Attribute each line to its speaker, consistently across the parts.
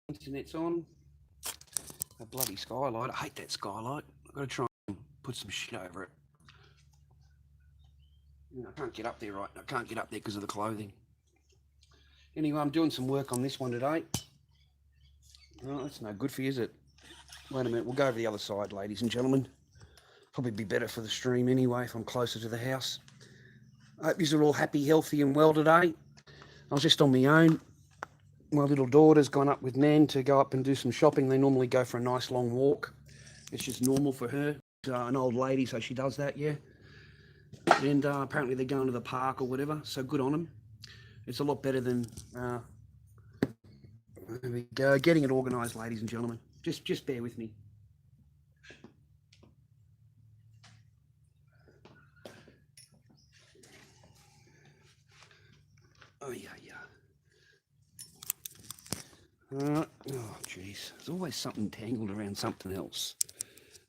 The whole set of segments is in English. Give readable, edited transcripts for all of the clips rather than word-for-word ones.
Speaker 1: Internet's on. A bloody skylight. I hate that skylight. I've got to try and put some shit over it. I can't get up there right. I can't get up there because of the clothing. Anyway, I'm doing some work on this one today. Oh, that's no good for you, is it? Wait a minute. We'll go over the other side, ladies and gentlemen. Probably be better for the stream anyway if I'm closer to the house. I hope you're all happy, healthy and well today. I was just on my own. My little daughter's gone up with Nan to go up and do some shopping. They normally go for a nice long walk. It's just normal for her. She's an old lady, so she does that, yeah. And apparently they're going to the park or whatever, so good on them. It's a lot better than there we go, getting it organised, ladies and gentlemen. Just bear with me. Oh, yeah. Oh, jeez. There's always something tangled around something else.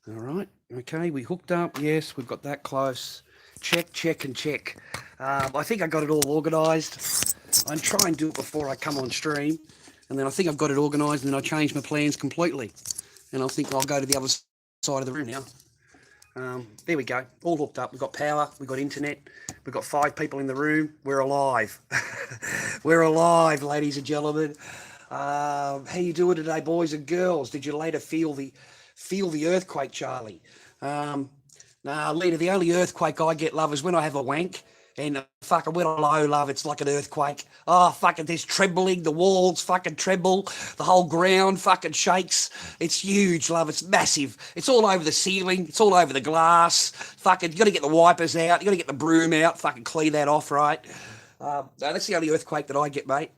Speaker 1: All right. Okay, we hooked up. Yes, we've got that close. Check, and check. I think I got it all organised. I try and do it before I come on stream. And then I think I've got it organised and then I change my plans completely. And I think I'll go to the other side of the room now. There we go. All hooked up. We've got power. We've got internet. We've got 5 people in the room. We're alive. We're alive, ladies and gentlemen. How you doing today, boys and girls? Did you later feel the earthquake, Charlie? Nah, later, the only earthquake I get, love, is when I have a wank. And fucking when I low, love, it's like an earthquake. Oh, fucking there's trembling. The walls fucking tremble. The whole ground fucking shakes. It's huge, love. It's massive. It's all over the ceiling. It's all over the glass. Fucking, you got to get the wipers out. You got to get the broom out. Fucking clean that off, right? That's the only earthquake that I get, mate.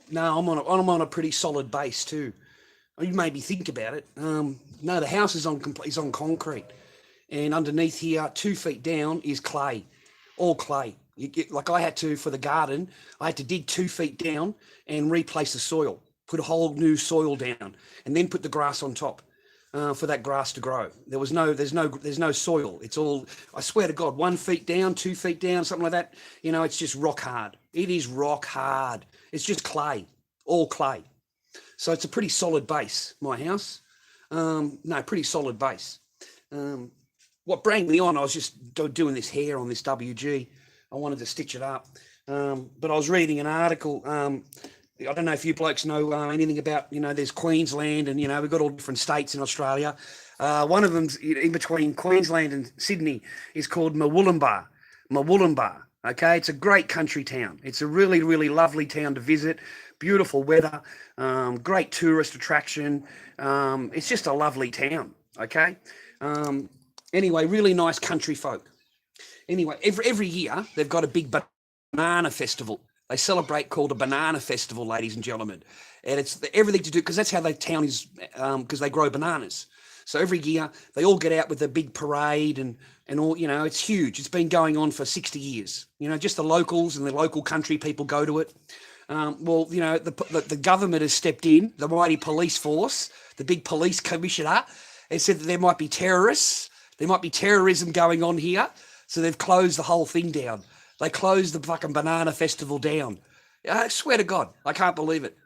Speaker 1: No, I'm on a pretty solid base too. You made me think about it. No, the house is on concrete, and underneath here, 2 feet down, is clay, all clay. Like I had to for the garden, I had to dig 2 feet down and replace the soil, put a whole new soil down, and then put the grass on top for that grass to grow. There's no soil. It's all. I swear to God, 1 feet down, 2 feet down, something like that. You know, it's just rock hard. It is rock hard. It's just clay, all clay. So it's a pretty solid base, my house. Pretty solid base. What brought me on, I was just doing this hair on this WG. I wanted to stitch it up. But I was reading an article. I don't know if you blokes know anything about, there's Queensland and, we've got all different states in Australia. One of them's in between Queensland and Sydney is called Murwillumbah. Okay, it's a great country town. It's a really, really lovely town to visit. Beautiful weather, great tourist attraction. It's just a lovely town. Okay. Anyway, really nice country folk. Anyway, every year they've got a big banana festival. They celebrate called a banana festival, ladies and gentlemen, and it's everything to do because that's how the town is because they grow bananas. So every year they all get out with a big parade and all, it's huge. It's been going on for 60 years. Just the locals and the local country people go to it. The government has stepped in, the mighty police force, the big police commissioner, and said that there might be terrorists, there might be terrorism going on here. So they've closed the whole thing down. They closed the fucking banana festival down. I swear to God, I can't believe it.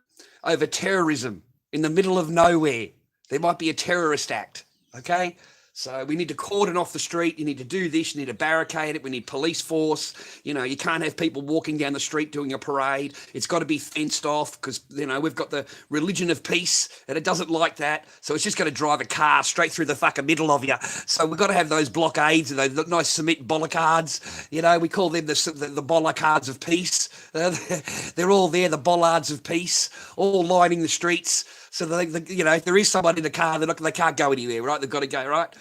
Speaker 1: Over terrorism in the middle of nowhere. There might be a terrorist act, okay? So we need to cordon off the street. You need to do this. You need to barricade it. We need police force. You can't have people walking down the street doing a parade. It's got to be fenced off because, we've got the religion of peace and it doesn't like that. So it's just going to drive a car straight through the fucking middle of you. So we've got to have those blockades and those nice cement bollards. We call them the bollards of peace. They're all there, the bollards of peace, all lining the streets. So if there is someone in the car, they can't go anywhere, right? They've got to go, right?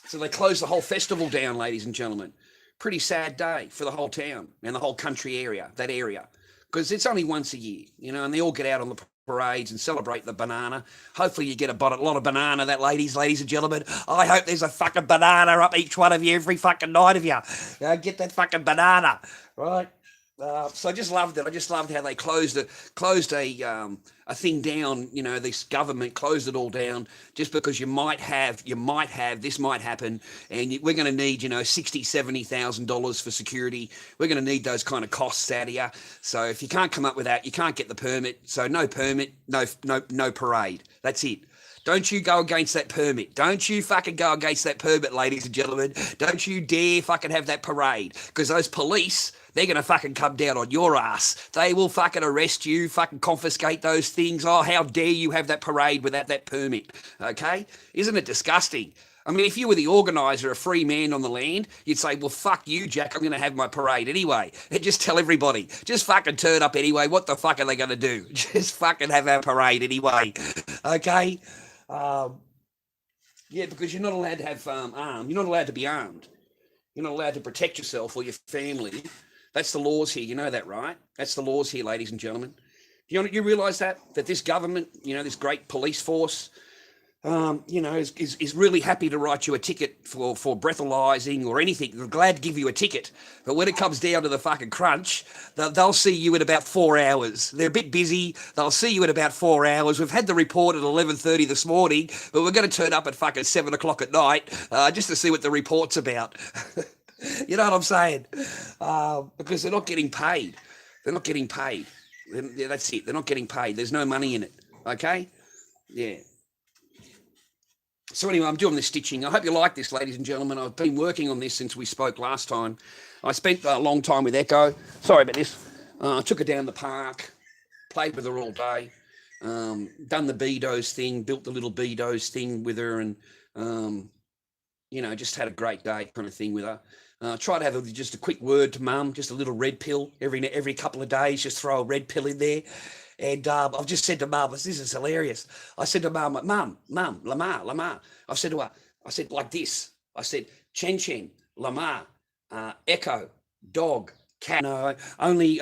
Speaker 1: So they closed the whole festival down, ladies and gentlemen. Pretty sad day for the whole town and the whole country area, that area, because it's only once a year, and they all get out on the parades and celebrate the banana. Hopefully you get a lot of banana, that ladies and gentlemen. I hope there's a fucking banana up each one of you every fucking night of you. Get that fucking banana, right? So I just loved it. I just loved how they closed a thing down. You know, this government closed it all down just because you might have this might happen, and we're going to need $60,000-$70,000 for security. We're going to need those kind of costs out of you. So if you can't come up with that, you can't get the permit. So no permit, no parade. That's it. Don't you go against that permit. Don't you fucking go against that permit, ladies and gentlemen. Don't you dare fucking have that parade. Because those police, they're going to fucking come down on your ass. They will fucking arrest you, fucking confiscate those things. Oh, how dare you have that parade without that permit. Okay? Isn't it disgusting? I mean, if you were the organiser, a free man on the land, you'd say, well, fuck you, Jack, I'm going to have my parade anyway. And just tell everybody, just fucking turn up anyway. What the fuck are they going to do? Just fucking have our parade anyway. Okay? Yeah, because you're not allowed to have armed. You're not allowed to be armed. You're not allowed to protect yourself or your family. That's the laws here. You know that, right? That's the laws here, ladies and gentlemen. You realise that this government, this great police force, is really happy to write you a ticket for breathalyzing or anything. They're glad to give you a ticket. But when it comes down to the fucking crunch, they'll see you in about 4 hours. They're a bit busy. They'll see you in about 4 hours. We've had the report at 11:30 this morning, but we're going to turn up at fucking 7 o'clock at night just to see what the report's about. You know what I'm saying? Because they're not getting paid. They're not getting paid. That's it. They're not getting paid. There's no money in it. Okay? Yeah. So anyway, I'm doing the stitching. I hope you like this, ladies and gentlemen. I've been working on this since we spoke last time. I spent a long time with Echo. Sorry about this. I took her down the park, played with her all day, done the Bedos thing, built the little Bedos thing with her, and, just had a great day kind of thing with her. Try to have just a quick word to Mum, just a little red pill every couple of days, just throw a red pill in there. And I've just said to Mum, this is hilarious. I said to Mum, Lama. I said to her, like this. I said, Chen, Lama, Echo, dog, cat. No, only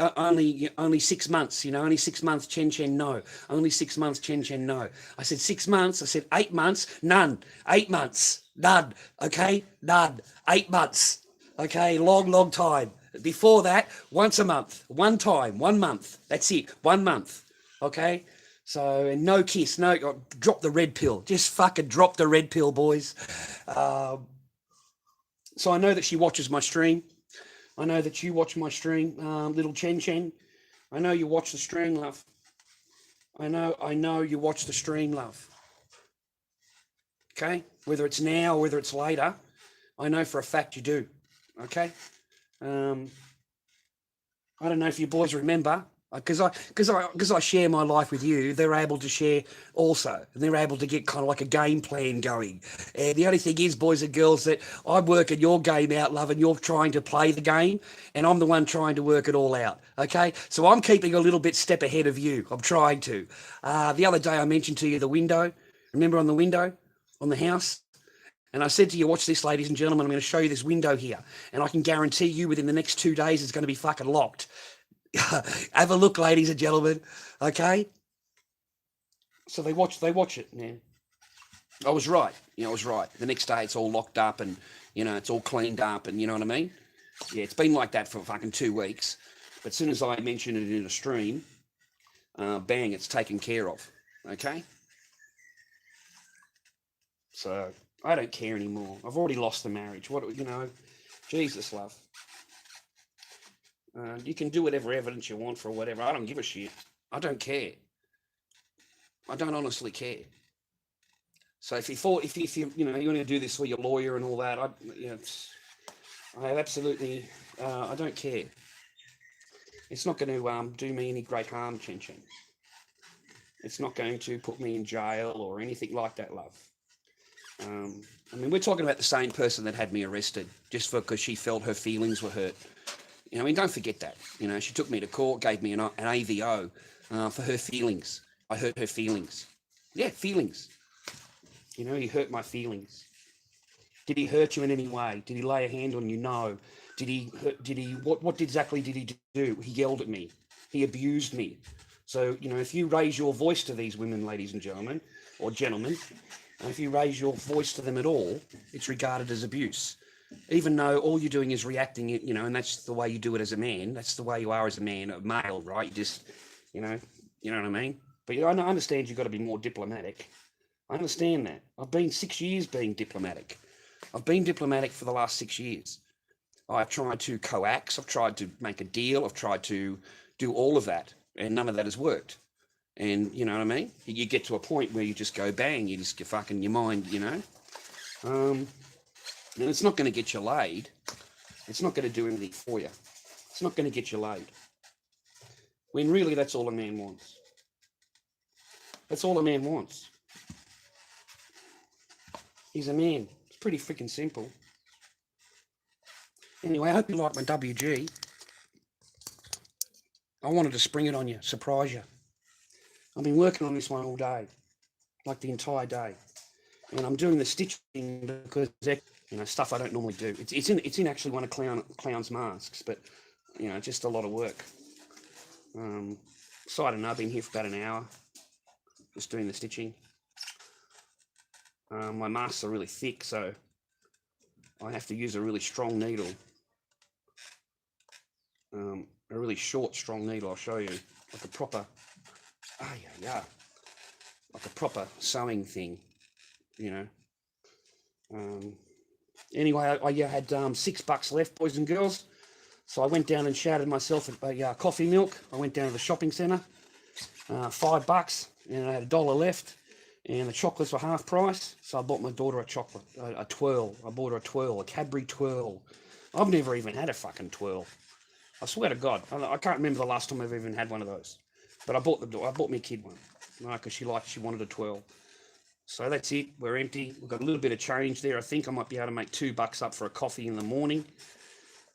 Speaker 1: 6 months. Only 6 months. Chen, no. Only 6 months. Chen, no. I said 6 months. I said 8 months. None. 8 months. None. Okay, none. 8 months. Okay, long time. Before that, once a month, one time, 1 month. That's it, 1 month. Okay, so and no kiss, no. Drop the red pill. Just fucking drop the red pill, boys. So I know that she watches my stream. I know that you watch my stream, little Chen. I know you watch the stream, love. I know you watch the stream, love. Okay, whether it's now or whether it's later, I know for a fact you do. Okay. I don't know if you boys remember, because I share my life with you. They're able to share also, and they're able to get kind of like a game plan going. And the only thing is, boys and girls, that I'm working your game out, love, and you're trying to play the game, and I'm the one trying to work it all out. Okay, so I'm keeping a little bit step ahead of you. I'm trying to. The other day I mentioned to you the window. Remember on the window on the house? And I said to you, watch this, ladies and gentlemen, I'm going to show you this window here. And I can guarantee you within the next 2 days, it's going to be fucking locked. Have a look, ladies and gentlemen. Okay? So they watch it, man. I was right. I was right. The next day, it's all locked up and, it's all cleaned up and you know what I mean? Yeah, it's been like that for fucking 2 weeks. But as soon as I mention it in a stream, bang, it's taken care of. Okay? So I don't care anymore. I've already lost the marriage. Jesus, love. You can do whatever evidence you want for whatever. I don't give a shit. I don't care. I don't honestly care. So if you want to do this for your lawyer and all that, I absolutely, I don't care. It's not going to do me any great harm, Chen. It's not going to put me in jail or anything like that, love. We're talking about the same person that had me arrested just because she felt her feelings were hurt. Don't forget that. She took me to court, gave me an AVO for her feelings. I hurt her feelings. Yeah, feelings. He hurt my feelings. Did he hurt you in any way? Did he lay a hand on you? No. What exactly did he do? He yelled at me. He abused me. So, if you raise your voice to these women, ladies and gentlemen, or gentlemen, if you raise your voice to them at all, it's regarded as abuse. even though all you're doing is reacting, and that's the way you do it as a man. That's the way you are as a man, a male, right? You just, you know what I mean? But I understand you've got to be more diplomatic. I understand that. I've been 6 years being diplomatic. I've been diplomatic for the last 6 years. I've tried to coax. I've tried to make a deal. I've tried to do all of that, and none of that has worked. And you know what I mean? You get to a point where you just go bang. You just get fucking your mind, And it's not going to get you laid. It's not going to do anything for you. It's not going to get you laid. When really that's all a man wants. That's all a man wants. He's a man. It's pretty freaking simple. Anyway, I hope you like my WG. I wanted to spring it on you, surprise you. I've been working on this one all day, like the entire day. And I'm doing the stitching because, stuff I don't normally do. It's in actually one of Clown's masks, but, just a lot of work. So I don't know, I've been here for about an hour, just doing the stitching. My masks are really thick, so I have to use a really strong needle. A really short, strong needle, I'll show you. Like a proper, like a proper sewing thing, Anyway, I had $6 left, boys and girls. So I went down and shouted myself a coffee milk. I went down to the shopping centre, $5, and I had $1 left. And the chocolates were half price, so I bought my daughter a chocolate, a twirl. I bought her a twirl, a Cadbury twirl. I've never even had a fucking twirl. I swear to God, I can't remember the last time I've even had one of those. But I bought my kid one, because she wanted a twirl. So that's it. We're empty. We've got a little bit of change there. I think I might be able to make $2 up for a coffee in the morning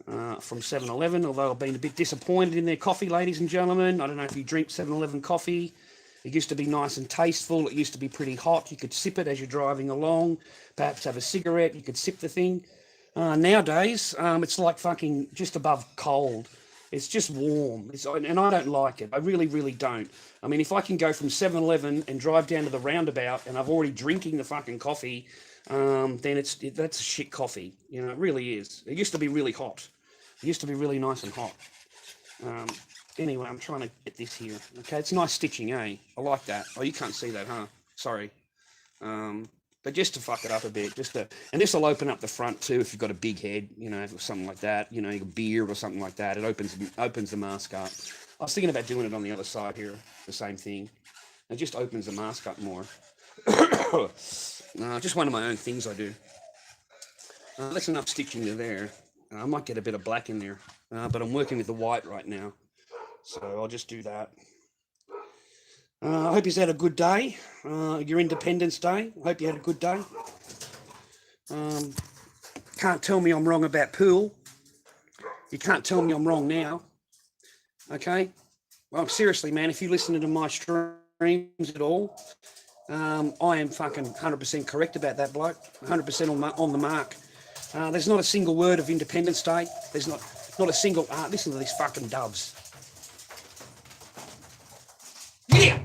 Speaker 1: from 7-Eleven. Although I've been a bit disappointed in their coffee, ladies and gentlemen. I don't know if you drink 7-Eleven coffee. It used to be nice and tasteful. It used to be pretty hot. You could sip it as you're driving along. Perhaps have a cigarette. You could sip the thing. Nowadays, it's like fucking just above cold. It's just warm. And I don't like it. I really, really don't. I mean, if I can go from 7-Eleven and drive down to the roundabout and I've already drinking the fucking coffee, then that's a shit coffee. It really is. It used to be really hot. It used to be really nice and hot. Anyway, I'm trying to get this here. Okay, it's nice stitching, eh? I like that. Oh, you can't see that, huh? Sorry. But just to fuck it up a bit, and this will open up the front too if you've got a big head, or something like that, a beard or something like that. It opens the mask up. I was thinking about doing it on the other side here, the same thing. It just opens the mask up more. Just one of my own things I do. That's enough stitching to there. I might get a bit of black in there, but I'm working with the white right now. So I'll just do that. I hope you've had a good day, your Independence Day. I hope you had a good day. Can't tell me I'm wrong about pool. You can't tell me I'm wrong now. Okay? Well, seriously, man, if you listen to my streams at all, I am fucking 100% correct about that bloke. 100% on the mark. There's not a single word of Independence Day. There's not a single... listen to these fucking doves. Yeah!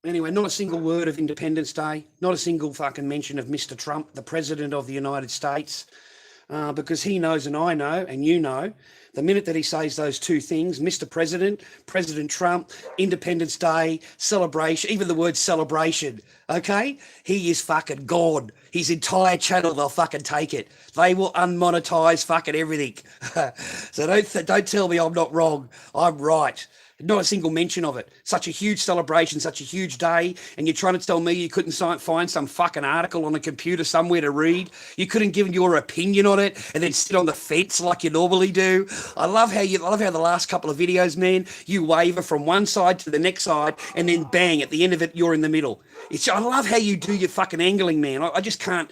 Speaker 1: Anyway, not a single word of Independence Day, not a single fucking mention of Mr. Trump, the President of the United States, because he knows and I know and you know, the minute that he says those two things, Mr. President, President Trump, Independence Day, celebration, even the word celebration, okay? He is fucking gone. His entire channel, they'll fucking take it. They will unmonetize fucking everything. So don't tell me I'm not wrong. I'm right. Not a single mention of it. Such a huge celebration, such a huge day, and you're trying to tell me you couldn't find some fucking article on a computer somewhere to read? You couldn't give your opinion on it and then sit on the fence like you normally do? I love how the last couple of videos, man, you waver from one side to the next side, and then bang, at the end of it, you're in the middle. I love how you do your fucking angling, man. I just can't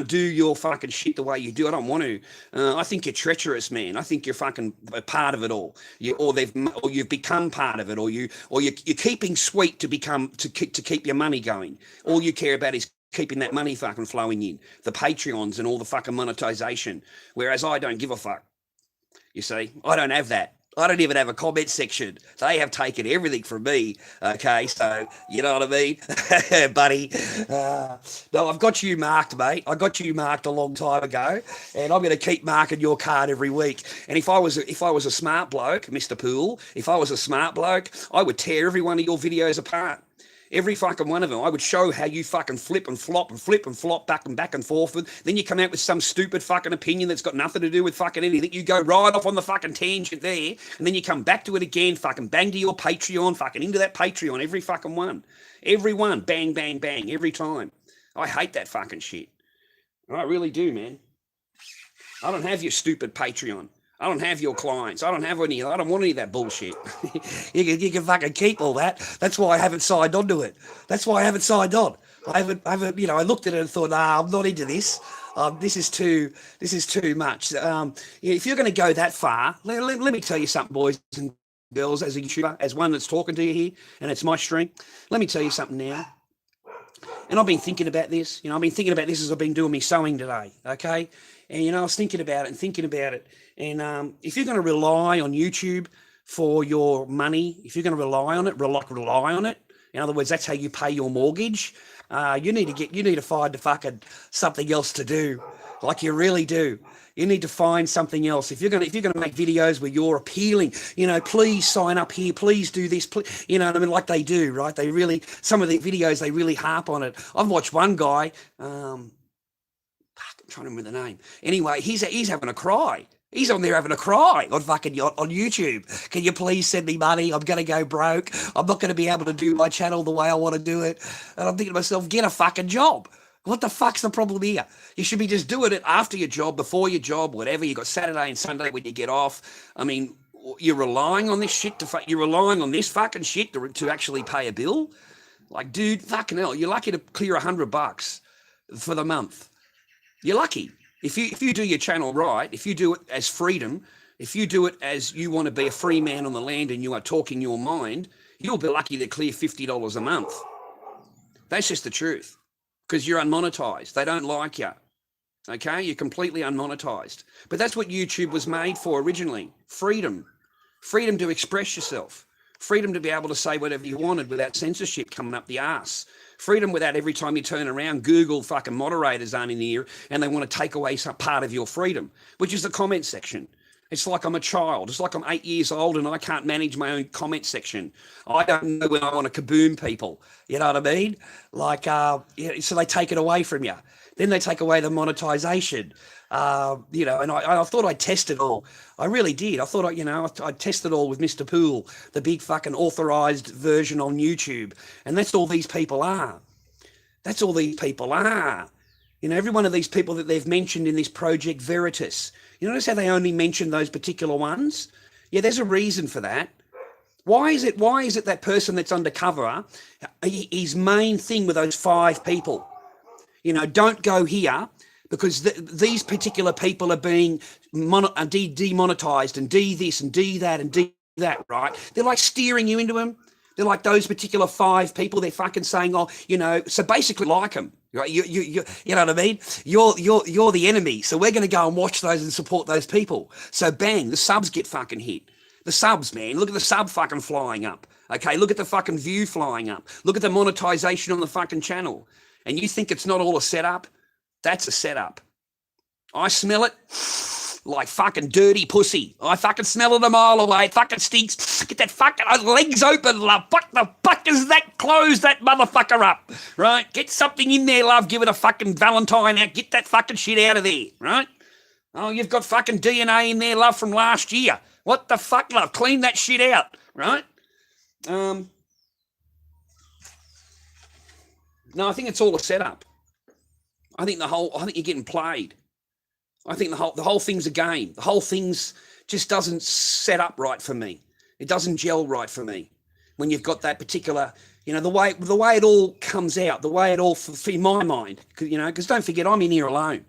Speaker 1: do your fucking shit the way you do. I don't want to. I think you're treacherous, man. I think you're fucking a part of it all. Or you've become part of it, or you're keeping sweet to keep your money going. All you care about is keeping that money fucking flowing in, the Patreons and all the fucking monetization. Whereas I don't give a fuck. You see, I don't have that.
Speaker 2: I don't even have a comment section. They have taken everything from me. Okay, so you know what I mean, buddy. No, I've got you marked, mate. I got you marked a long time ago, and I'm going to keep marking your card every week. And if I was a smart bloke, Mister Poole, if I was a smart bloke, I would tear every one of your videos apart. Every fucking one of them. I would show how you fucking flip and flop back and forth. And then you come out with some stupid fucking opinion that's got nothing to do with fucking anything. You go right off on the fucking tangent there. And then you come back to it again, fucking bang to your Patreon, fucking into that Patreon, every fucking one. Every one. Bang, bang, bang. Every time. I hate that fucking shit. I really do, man. I don't have your stupid Patreon. I don't have your clients. I don't have any. I don't want any of that bullshit. you can fucking keep all that. That's why I haven't signed on to it. That's why I haven't signed on. I haven't. You know, I looked at it and thought, nah, I'm not into this. This is too much. If you're going to go that far, let me tell you something, boys and girls, as a YouTuber, as one that's talking to you here, and it's my stream. Let me tell you something now. And I've been thinking about this. I've been thinking about this as I've been doing my sewing today. Okay. And, I was thinking about it. And if you're going to rely on YouTube for your money, if you're going to rely on it, in other words, that's how you pay your mortgage, you need to find fucking something else to do. Like you really do. You need to find something else. If you're going to make videos where you're appealing, please sign up here, please do this, please, what I mean, like they do, right? Some of the videos, they really harp on it. I've watched one guy, I'm trying to remember the name. Anyway, he's having a cry. He's on there having a cry on YouTube. Can you please send me money? I'm going to go broke. I'm not going to be able to do my channel the way I want to do it. And I'm thinking to myself, get a fucking job. What the fuck's the problem here? You should be just doing it after your job, before your job, whatever. You got Saturday and Sunday when you get off. I mean, you're relying on this shit you're relying on this fucking shit to actually pay a bill. Like, dude, fucking hell, you're lucky to clear $100 for the month. You're lucky. If you do your channel right, if you do it as freedom, if you do it as you want to be a free man on the land and you are talking your mind, you'll be lucky to clear $50 a month. That's just the truth. Because you're unmonetized. They don't like you. Okay? You're completely unmonetized. But that's what YouTube was made for originally. Freedom. Freedom to express yourself. Freedom to be able to say whatever you wanted without censorship coming up the arse. Freedom without every time you turn around, Google fucking moderators aren't in here and they want to take away some part of your freedom, which is the comment section. It's like I'm a child. It's like I'm 8 years old and I can't manage my own comment section. I don't know when I want to kaboom people. You know what I mean? Like, so they take it away from you. Then they take away the monetization. And I thought I'd test it all. I really did. I thought I'd test it all with Mr. Poole, the big fucking authorized version on YouTube. And that's all these people are. That's all these people are. Every one of these people that they've mentioned in this Project Veritas, you notice how they only mention those particular ones? Yeah, there's a reason for that. Why is it that person that's undercover, his main thing with those 5 people, don't go here because these particular people are being demonetized and this and that and that, right? They're like steering you into them. They're like those particular 5 people. They're fucking saying, so basically like them. Right? You know what I mean? You're the enemy. So we're going to go and watch those and support those people. So bang, the subs get fucking hit. The subs, man. Look at the sub fucking flying up. Okay, look at the fucking view flying up. Look at the monetization on the fucking channel. And you think it's not all a setup? That's a setup. I smell it like fucking dirty pussy. I fucking smell it a mile away. It fucking stinks. Get that fucking legs open, love. What the fuck is that? Close that motherfucker up, right? Get something in there, love. Give it a fucking Valentine out. Get that fucking shit out of there, right? Oh, you've got fucking DNA in there, love, from last year. What the fuck, love? Clean that shit out, right? No, I think it's all a setup. I think you're getting played. I think the whole thing's a game. The whole thing's just doesn't set up right for me. It doesn't gel right for me. When you've got that particular, the way it all comes out, the way it all, in my mind, because don't forget, I'm in here alone.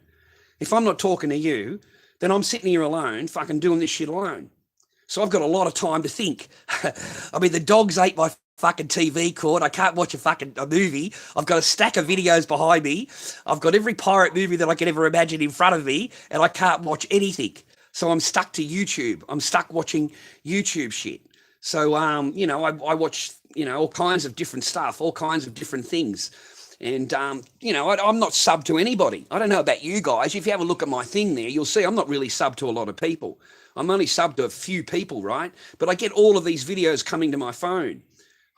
Speaker 2: If I'm not talking to you, then I'm sitting here alone, fucking doing this shit alone. So I've got a lot of time to think. I mean, the dogs ate my fucking TV cord. I can't watch a movie. I've got a stack of videos behind me. I've got every pirate movie that I could ever imagine in front of me, and I can't watch anything.
Speaker 1: So I'm stuck to YouTube. I'm stuck watching YouTube shit. So, I watch, all kinds of different stuff, all kinds of different things. And, I'm not sub to anybody. I don't know about you guys. If you have a look at my thing there, you'll see I'm not really sub to a lot of people. I'm only sub to a few people, right? But I get all of these videos coming to my phone.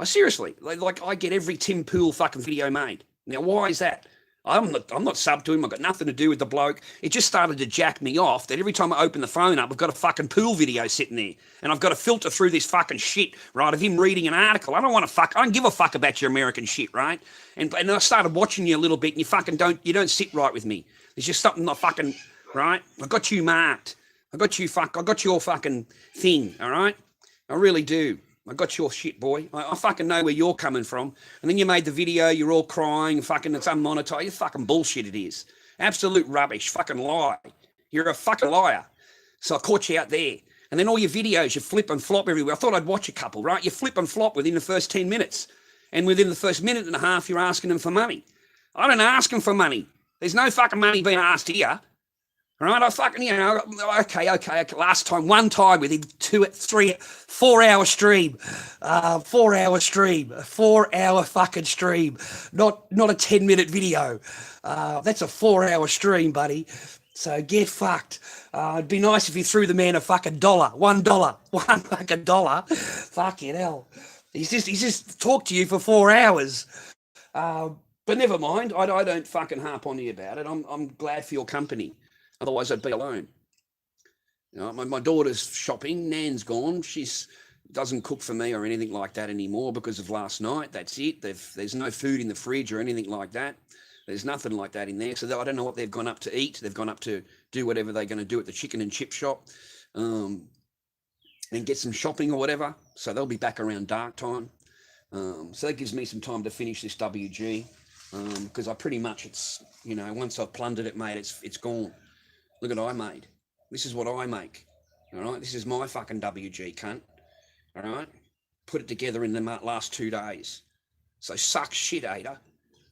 Speaker 1: Seriously, like I get every Tim Pool fucking video made. Now, why is that? I'm not sub to him. I've got nothing to do with the bloke. It just started to jack me off that every time I open the phone up, I've got a fucking Pool video sitting there. And I've got to filter through this fucking shit, right, of him reading an article. I don't give a fuck about your American shit, right? And I started watching you a little bit and you don't sit right with me. There's just something not fucking, right? I got you marked. I got your fucking thing, all right? I really do. I got your shit, boy. I fucking know where you're coming from. And then you made the video, you're all crying, fucking it's unmonetized. You fucking bullshit it is. Absolute rubbish, fucking lie. You're a fucking liar. So I caught you out there. And then all your videos, you flip and flop everywhere. I thought I'd watch a couple, right? You flip and flop within the first 10 minutes. And within the first minute and a half, you're asking them for money. I don't ask them for money. There's no fucking money being asked here. All right, I fucking, okay. One time within 4-hour stream, 4-hour fucking stream, not a 10-minute video. That's a 4-hour stream, buddy. So get fucked. It'd be nice if you threw the man a fucking $1, one fucking dollar. Fucking hell. He's just talked to you for 4 hours. But never mind. I don't fucking harp on you about it. I'm glad for your company. Otherwise, I'd be alone. My daughter's shopping. Nan's gone. She doesn't cook for me or anything like that anymore because of last night. That's it. There's no food in the fridge or anything like that. There's nothing like that in there. So I don't know what they've gone up to eat. They've gone up to do whatever they're going to do at the chicken and chip shop and get some shopping or whatever. So they'll be back around dark time. So that gives me some time to finish this WG because I pretty much, once I've plundered it, mate, it's gone. Look at what I made. This is what I make. All right. This is my fucking WG, cunt. All right. Put it together in the last 2 days. So suck shit, Ada,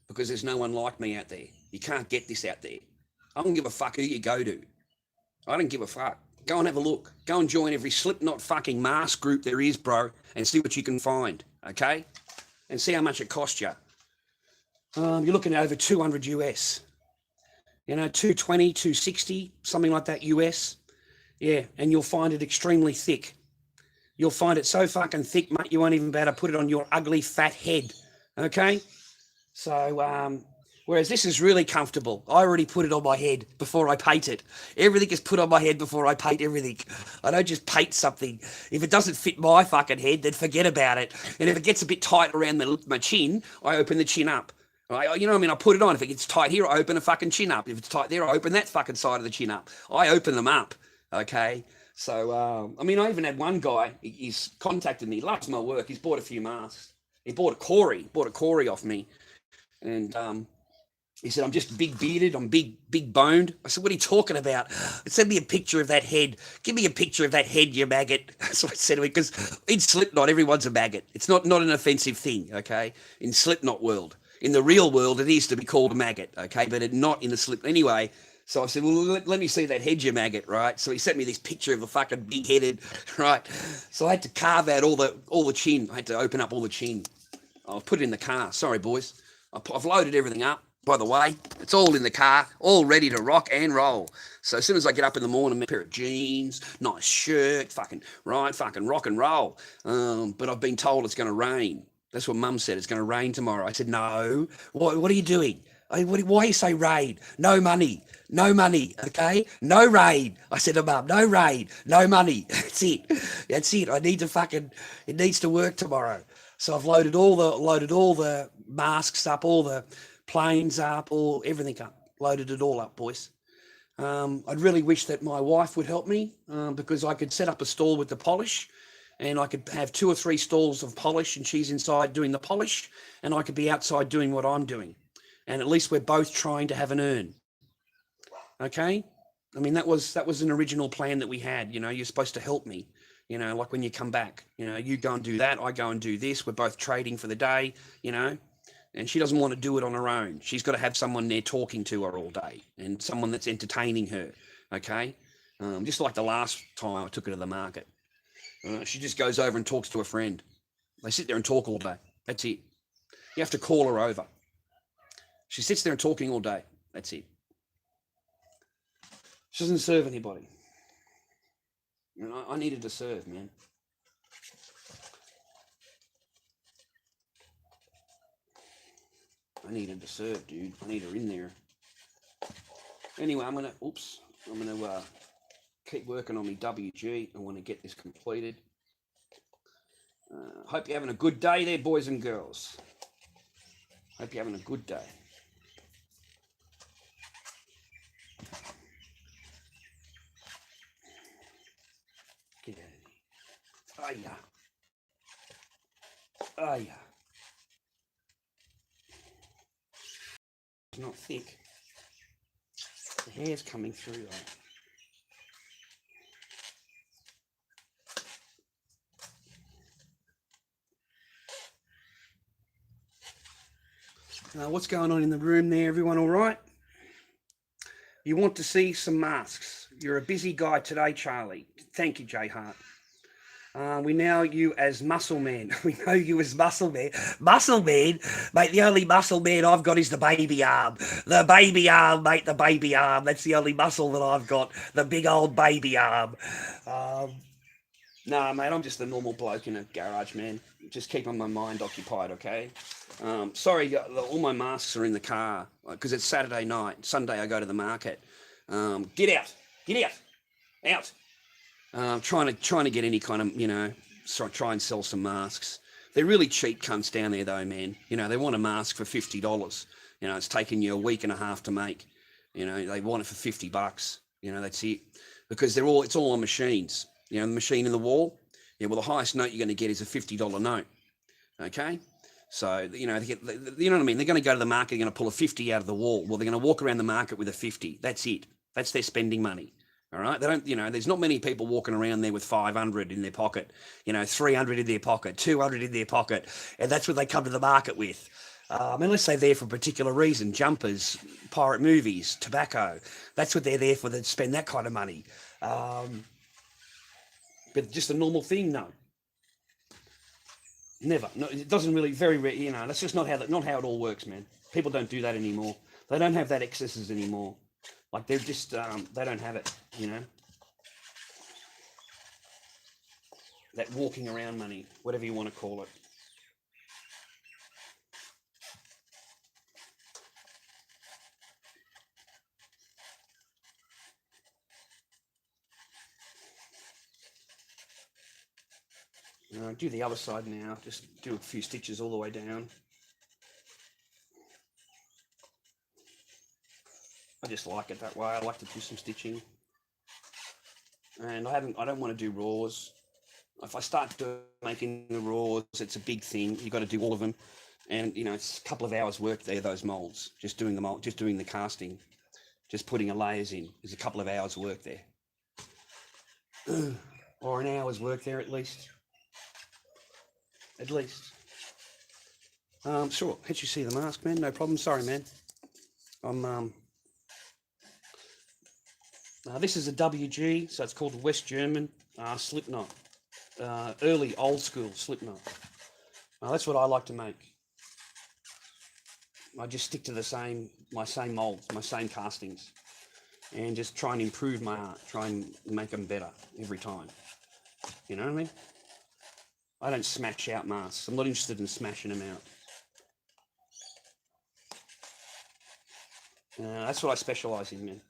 Speaker 1: because there's no one like me out there. You can't get this out there. I don't give a fuck who you go to. I don't give a fuck. Go and have a look. Go and join every Slipknot fucking mask group there is, bro, and see what you can find. Okay. And see how much it cost you. You're looking at over 200 US. 220, 260, something like that US. Yeah, and you'll find it extremely thick. You'll find it so fucking thick, mate, you won't even be able to put it on your ugly fat head. Okay? So, whereas this is really comfortable. I already put it on my head before I paint it. Everything is put on my head before I paint everything. I don't just paint something. If it doesn't fit my fucking head, then forget about it. And if it gets a bit tight around my chin, I open the chin up. Right? I put it on. If it gets tight here, I open a fucking chin up. If it's tight there, I open that fucking side of the chin up. I open them up. Okay. So, I even had one guy, he's contacted me, loves my work. He's bought a few masks. He bought a Corey off me. And he said, I'm just big bearded. I'm big boned. I said, what are you talking about? Send me a picture of that head. Give me a picture of that head, you maggot. That's what I said to him, because in Slipknot, everyone's a maggot. It's not an offensive thing, okay? In Slipknot world. In the real world, it is to be called a maggot, okay? But not in the slip. Anyway, so I said, well, let me see that head, you maggot, right? So he sent me this picture of a fucking big-headed, right? So I had to carve out all the chin. I had to open up all the chin. I'll put it in the car. Sorry, boys. I've loaded everything up, by the way. It's all in the car, all ready to rock and roll. So as soon as I get up in the morning, a pair of jeans, nice shirt, fucking rock and roll. But I've been told it's going to rain. That's what Mum said. It's going to rain tomorrow. I said, no. What are you doing? Why you say rain? No money. Okay? No rain. I said to Mum, no rain, no money. That's it. It needs to work tomorrow. So I've loaded all the masks up, all the planes up, everything up. Loaded it all up, boys. I'd really wish that my wife would help me because I could set up a stall with the polish. And I could have 2 or 3 stalls of polish and she's inside doing the polish and I could be outside doing what I'm doing. And at least we're both trying to have an earn. Okay? That was an original plan that we had. You're supposed to help me, like when you come back. You go and do that, I go and do this. We're both trading for the day, and she doesn't want to do it on her own. She's got to have someone there talking to her all day and someone that's entertaining her. Okay?
Speaker 2: Just like the last time I took her to the market. She just goes over and talks to a friend. They sit there and talk all day. That's it. You have to call her over. She sits there and talking all day. That's it. She doesn't serve anybody. I needed to serve, man. I needed to serve, dude. I need her in there. Anyway, I'm gonna keep working on my WG. I want to get this completed. Hope you're having a good day there, boys and girls. Hope you're having a good day. Get out of here. Oh yeah. It's not thick. The hair's coming through though. What's going on in the room there? Everyone all right? You want to see some masks. You're a busy guy today, Charlie. Thank you, Jay Hart. We know you as Muscle Man. We know you as Muscle Man. Muscle Man, mate, the only muscle man I've got is the baby arm. The baby arm, mate, the baby arm. That's the only muscle that I've got. The big old baby arm. Nah, mate, I'm just a normal bloke in a garage, man. Just keeping my mind occupied, okay? Sorry, all my masks are in the car because it's Saturday night. Sunday I go to the market. Get out. Get out. Out. Trying to get any kind of, try and sell some masks. They're really cheap cunts down there though, man. They want a mask for $50. It's taken you a week and a half to make. They want it for $50. That's it. Because it's all on machines. The machine in the wall. Yeah, well, the highest note you're going to get is a $50 note. Okay? So, you know what I mean? They're going to go to the market, they're going to pull a 50 out of the wall. Well, they're going to walk around the market with a 50. That's it. That's their spending money. All right? They don't, there's not many people walking around there with 500 in their pocket, 300 in their pocket, 200 in their pocket. And that's what they come to the market with. Unless they're there for a particular reason, jumpers, pirate movies, tobacco. That's what they're there for, they spend that kind of money. But just a normal thing, no. Never. No, it doesn't really, very rare, that's just not how it all works, man. People don't do that anymore. They don't have that excesses anymore. Like they're just, they don't have it, That walking around money, whatever you want to call it. Do the other side now. Just do a few stitches all the way down. I just like it that way. I like to do some stitching. And I don't want to do raws. If I start making the raws, it's a big thing. You've got to do all of them. And, it's a couple of hours work there, those molds. Just doing the casting. Just putting the layers in is a couple of hours work there. Or an hour's work there at least. At least. Sure. Can't you see the mask, man? No problem. Sorry, man. This is a WG, so it's called West German slipknot. Early, old school slipknot. That's what I like to make. I just stick to my same molds, my same castings, and just try and improve my art, try and make them better every time. You know what I mean? I don't smash out masks. I'm not interested in smashing them out. That's what I specialise in, man.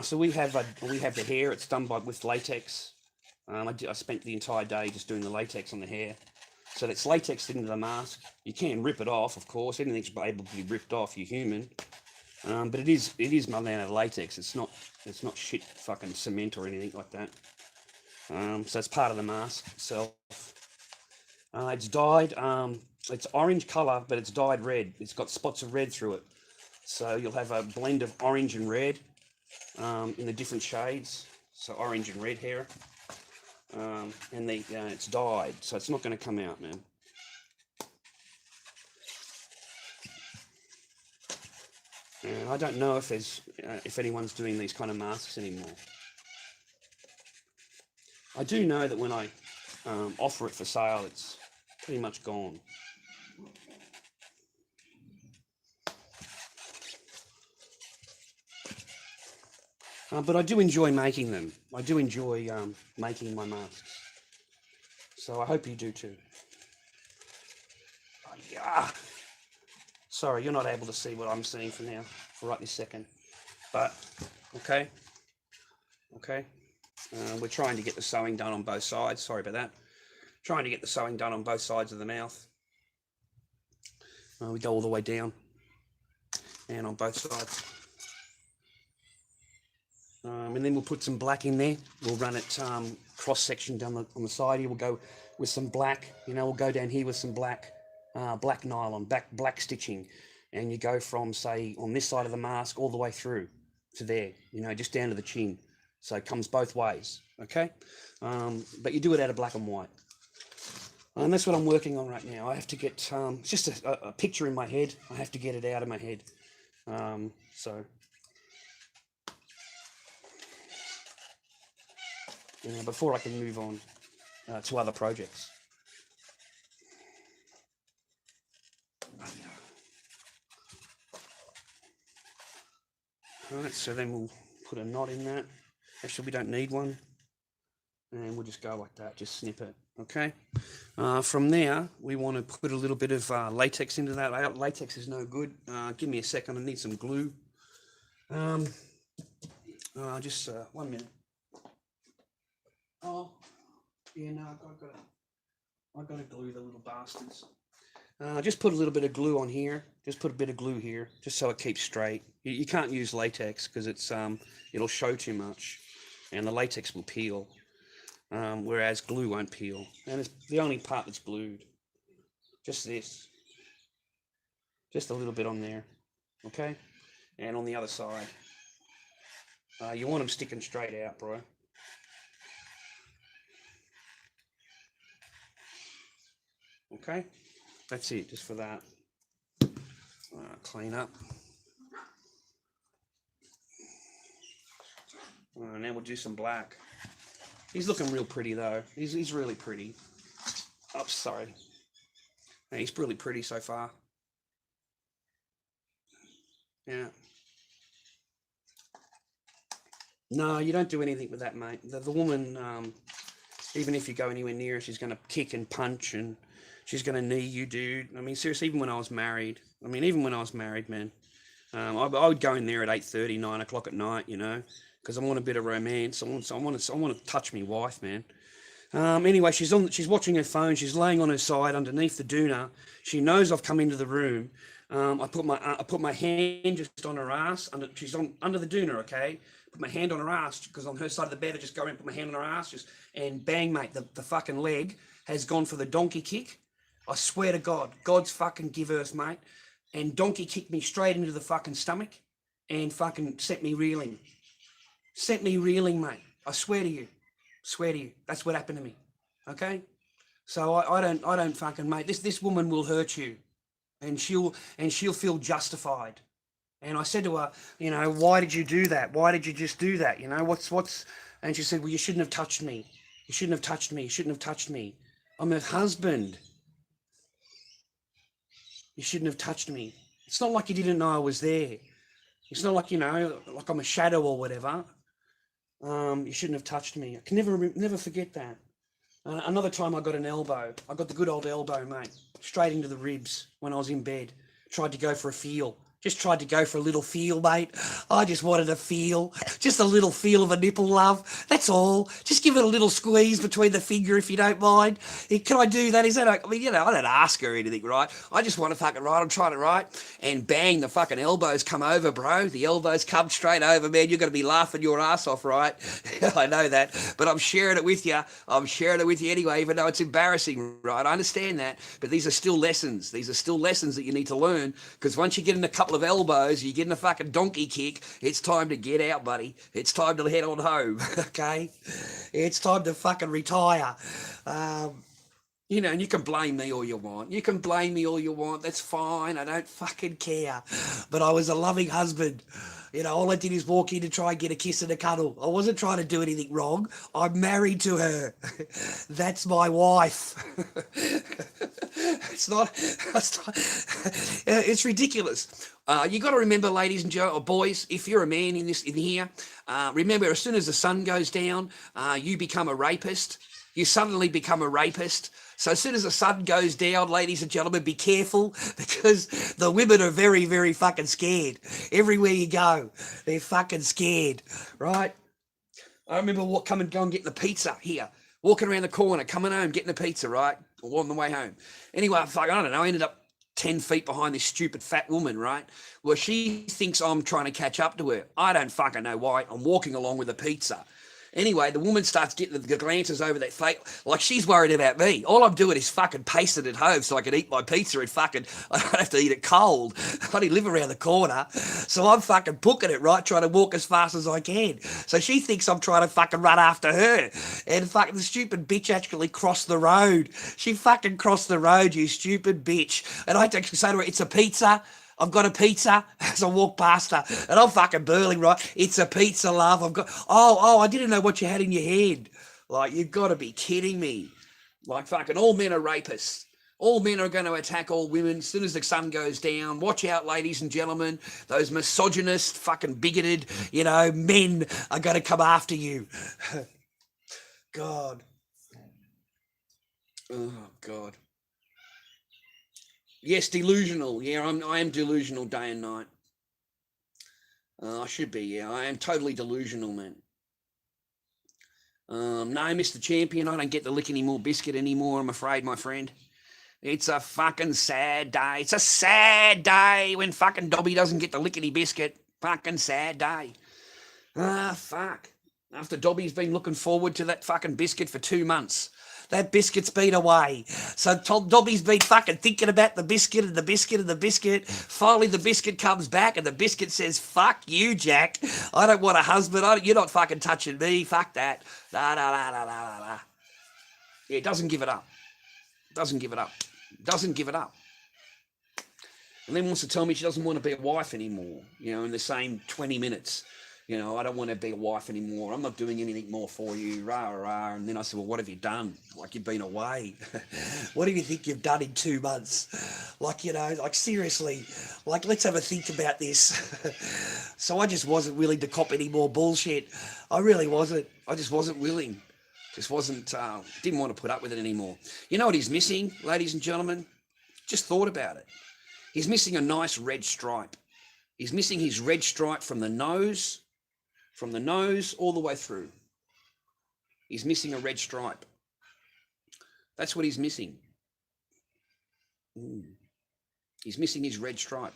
Speaker 2: So we have the hair. It's done with latex. I spent the entire day just doing the latex on the hair. So that's latex into the mask. You can rip it off, of course. Anything's able to be ripped off. You're human. But it is made out of latex. It's not shit fucking cement or anything like that. So it's part of the mask itself. It's dyed. It's orange colour, but it's dyed red. It's got spots of red through it. So you'll have a blend of orange and red in the different shades. So orange and red hair. And it's dyed, so it's not going to come out, man.
Speaker 1: And I don't know if there's if anyone's doing these kind of masks anymore. I do know that when I offer it for sale, it's pretty much gone. But I do enjoy making them. I do enjoy making my masks. So I hope you do too. Oh, yeah. Sorry, you're not able to see what I'm seeing for now, for right this second. But, okay. Okay. We're trying to get the sewing done on both sides. Sorry about that. Trying to get the sewing done on both sides of the mouth. We go all the way down and on both sides. And then we'll put some black in there. We'll run it cross section down on the side here. We'll go with some black. You know, we'll go down here with some black nylon, black stitching, and you go from, say, on this side of the mask all the way through to there. You know, just down to the chin. So it comes both ways. Okay, but you do it out of black and white. And that's what I'm working on right now. I have to get it's just a picture in my head. I have to get it out of my head. So. Before I can move on to other projects. All right, so then we'll put a knot in that. Actually, we don't need one. And we'll just go like that, just snip it, okay? From there, we want to put a little bit of latex into that. Latex is no good. Give me a second, I need some glue. Just 1 minute. Oh, yeah, no, I've got to glue the little bastards. Just put a little bit of glue on here. Just put a bit of glue here, just so it keeps straight. You can't use latex because it'll show too much, and the latex will peel, whereas glue won't peel. And it's the only part that's glued. Just this. Just a little bit on there, okay? And on the other side. You want them sticking straight out, bro. Okay, that's it, just for that. Clean up. Now we'll do some black. He's looking real pretty though. He's really pretty. Oh, sorry. He's really pretty so far. Yeah. No, you don't do anything with that, mate. The woman, even if you go anywhere near her, she's going to kick and punch and she's going to knee you, dude. I mean, seriously, even when I was married, man, I would go in there at 8:30, 9 o'clock at night, you know, because I want a bit of romance. I want to touch my wife, man. Anyway, she's watching her phone. She's laying on her side underneath the doona. She knows I've come into the room. I put my hand just on her ass. She's under the doona, okay? Put my hand on her ass because on her side of the bed, I just go around, put my hand on her ass, and bang, mate, the fucking leg has gone for the donkey kick. I swear to God, God's fucking give earth, mate. And donkey kicked me straight into the fucking stomach and fucking sent me reeling. Sent me reeling, mate. I swear to you. Swear to you. That's what happened to me. Okay? So I don't fucking, mate. This woman will hurt you. And she'll feel justified. And I said to her, you know, why did you do that? Why did you just do that? You know, what's and she said, well, you shouldn't have touched me. You shouldn't have touched me. You shouldn't have touched me. I'm her husband. You shouldn't have touched me. It's not like you didn't know I was there. It's not like, you know, like I'm a shadow or whatever. You shouldn't have touched me. I can never forget that. Another time I got an elbow. I got the good old elbow, mate. Straight into the ribs when I was in bed. Tried to go for a feel. Just tried to go for a little feel, mate. I just wanted a feel. Just a little feel of a nipple, love. That's all. Just give it a little squeeze between the finger if you don't mind. Can I do that? Is that, I mean, you know, I don't ask her anything, right? I just want to fucking right. I'm trying to right. And bang, the fucking elbows come over, bro. The elbows come straight over, man. You're going to be laughing your ass off, right? I know that. But I'm sharing it with you. I'm sharing it with you anyway, even though it's embarrassing, right? I understand that. But these are still lessons. These are still lessons that you need to learn, because once you get in a couple of elbows, you get in a fucking donkey kick, it's time to get out, buddy. It's time to head on home, okay? It's time to fucking retire. You know, and you can blame me all you want. You can blame me all you want. That's fine. I don't fucking care. But I was a loving husband. You know, all I did is walk in and try and get a kiss and a cuddle. I wasn't trying to do anything wrong. I'm married to her. That's my wife. It's not. It's ridiculous. You got to remember, ladies and or boys, if you're a man in here, remember as soon as the sun goes down, you become a rapist. You suddenly become a rapist. So as soon as the sun goes down, ladies and gentlemen, be careful, because the women are very, very fucking scared. Everywhere you go, they're fucking scared, right? I remember going and getting the pizza here, walking around the corner, coming home, getting the pizza, right? Or on the way home. Anyway, I don't know, I ended up 10 feet behind this stupid fat woman, right? Well, she thinks I'm trying to catch up to her. I don't fucking know why. I'm walking along with the pizza. Anyway, the woman starts getting the glances over that face, like she's worried about me. All I'm doing is fucking pasting it home so I can eat my pizza and fucking, I don't have to eat it cold. I only live around the corner. So I'm fucking booking it, right? Trying to walk as fast as I can. So she thinks I'm trying to fucking run after her. And fucking the stupid bitch actually crossed the road. She fucking crossed the road, you stupid bitch. And I had to actually say to her, it's a pizza. I've got a pizza as I walk past her, and I'm fucking burling, right? It's a pizza, love. I've got, I didn't know what you had in your head. Like, you've got to be kidding me. Like, fucking all men are rapists. All men are going to attack all women as soon as the sun goes down. Watch out, ladies and gentlemen. Those misogynist, fucking bigoted, men are going to come after you. God. Oh, God. Yes, delusional. Yeah, I am delusional day and night. I should be, yeah. I am totally delusional, man. No, Mr. Champion, I don't get the lick any more biscuit anymore, I'm afraid, my friend. It's a fucking sad day. It's a sad day when fucking Dobby doesn't get the lickety biscuit. Fucking sad day. Fuck. After Dobby's been looking forward to that fucking biscuit for 2 months. That biscuit's been away. So Dobby's been fucking thinking about the biscuit and the biscuit and the biscuit. Finally, the biscuit comes back and the biscuit says, fuck you, Jack. I don't want a husband. You're not fucking touching me. Fuck that. La, la, la, la, la, la. Yeah, it doesn't give it up. Doesn't give it up. Doesn't give it up. And then wants to tell me she doesn't want to be a wife anymore, in the same 20 minutes. I don't want to be a wife anymore. I'm not doing anything more for you, rah, rah. And then I said, well, what have you done? Like, you've been away. What do you think you've done in 2 months? Like, seriously, like, let's have a think about this. So I just wasn't willing to cop any more bullshit. I really wasn't. I just wasn't willing. Just wasn't, didn't want to put up with it anymore. You know what he's missing, ladies and gentlemen? Just thought about it. He's missing a nice red stripe. He's missing his red stripe from the nose all the way through. He's missing a red stripe. That's what he's missing. He's missing his red stripe.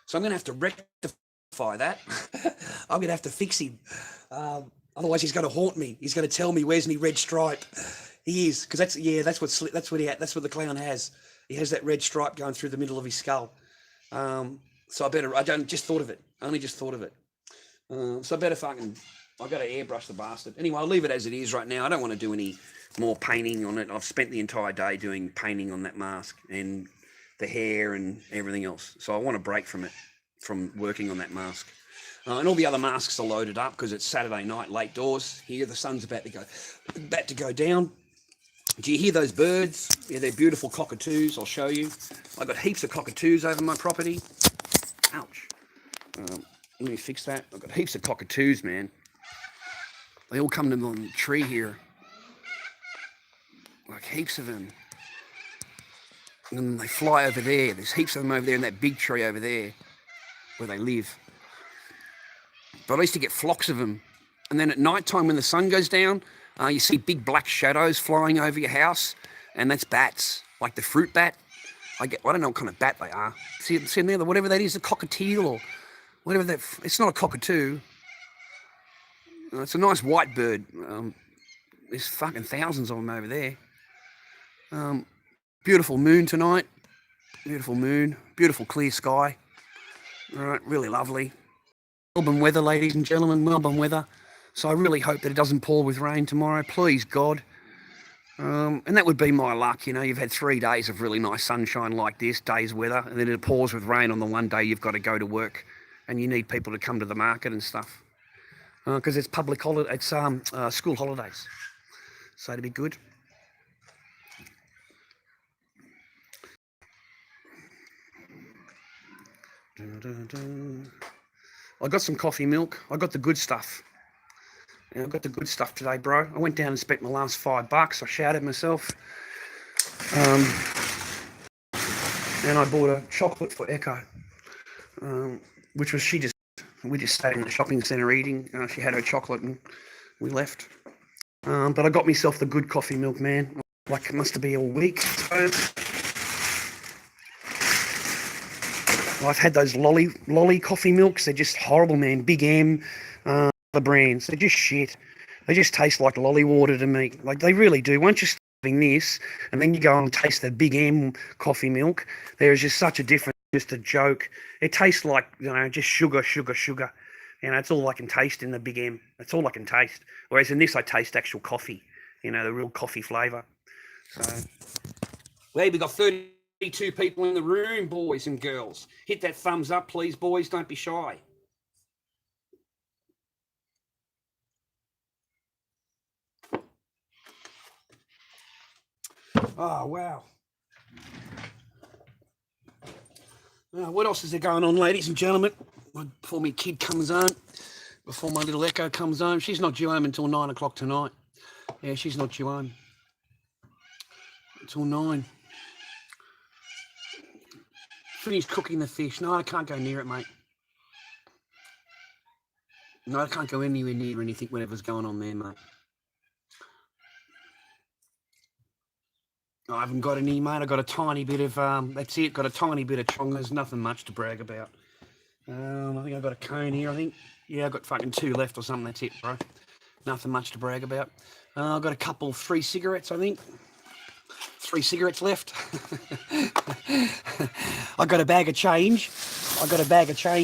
Speaker 1: So I'm going to have to rectify that. I'm going to have to fix him. Otherwise, he's going to haunt me. He's going to tell me, "Where's my red stripe?" He is, because that's what the clown has. He has that red stripe going through the middle of his skull. So I just thought of it. I only just thought of it. So I better I've got to airbrush the bastard. Anyway, I'll leave it as it is right now. I don't want to do any more painting on it. I've spent the entire day doing painting on that mask and the hair and everything else. So I want a break from it, from working on that mask. And all the other masks are loaded up because it's Saturday night, late doors. Here, the sun's about to go down. Do you hear those birds? Yeah, they're beautiful cockatoos. I'll show you. I've got heaps of cockatoos over my property. Ouch. Let me fix that. I've got heaps of cockatoos, man. They all come to the tree here. Like heaps of them. And then they fly over there. There's heaps of them over there in that big tree over there where they live. But I used to get flocks of them. And then at night time when the sun goes down, you see big black shadows flying over your house. And that's bats, like the fruit bat. I don't know what kind of bat they are. See in there, whatever that is, a cockatiel or whatever that. It's not a cockatoo. It's a nice white bird. There's fucking thousands of them over there. Beautiful moon tonight. Beautiful moon. Beautiful clear sky. All right, really lovely. Melbourne weather, ladies and gentlemen. Melbourne weather. So I really hope that it doesn't pour with rain tomorrow. Please, God. And that would be my luck. You've had 3 days of really nice sunshine like this, day's weather, and then it pours with rain on the one day you've got to go to work, and you need people to come to the market and stuff because it's public holiday, it's school holidays, so it'd be good. I got some coffee milk. I got the good stuff. I got the good stuff today, bro. I went down and spent my last $5. I shouted myself. And I bought a chocolate for Echo, which was we just stayed in the shopping centre eating. She had her chocolate and we left. But I got myself the good coffee milk, man. Like, it must be a week. So I've had those lolly coffee milks. They're just horrible, man. Big M, the brands. They're just shit. They just taste like lolly water to me. Like, they really do. Once you're having this, and then you go and taste the Big M coffee milk, there is just such a difference. Just a joke. It tastes like, just sugar. It's all I can taste in the Big M. That's all I can taste. Whereas in this, I taste actual coffee. The real coffee flavour. So, well, we got 32 people in the room, boys and girls. Hit that thumbs up, please, boys. Don't be shy. Oh, wow. What else is there going on, ladies and gentlemen? Before my kid comes home, before my little Echo comes home. She's not due home until 9 o'clock tonight. Yeah, she's not due home until 9. Finished cooking the fish. No, I can't go near it, mate. No, I can't go anywhere near anything, whatever's going on there, mate. I haven't got any, mate. I got a tiny bit of, that's it. Got a tiny bit of chongers. Nothing much to brag about. I think I've got a cone here, I think. Yeah, I've got fucking 2 left or something. That's it, bro. Nothing much to brag about. I've got a couple, 3 cigarettes, I think. 3 cigarettes left. I got a bag of change.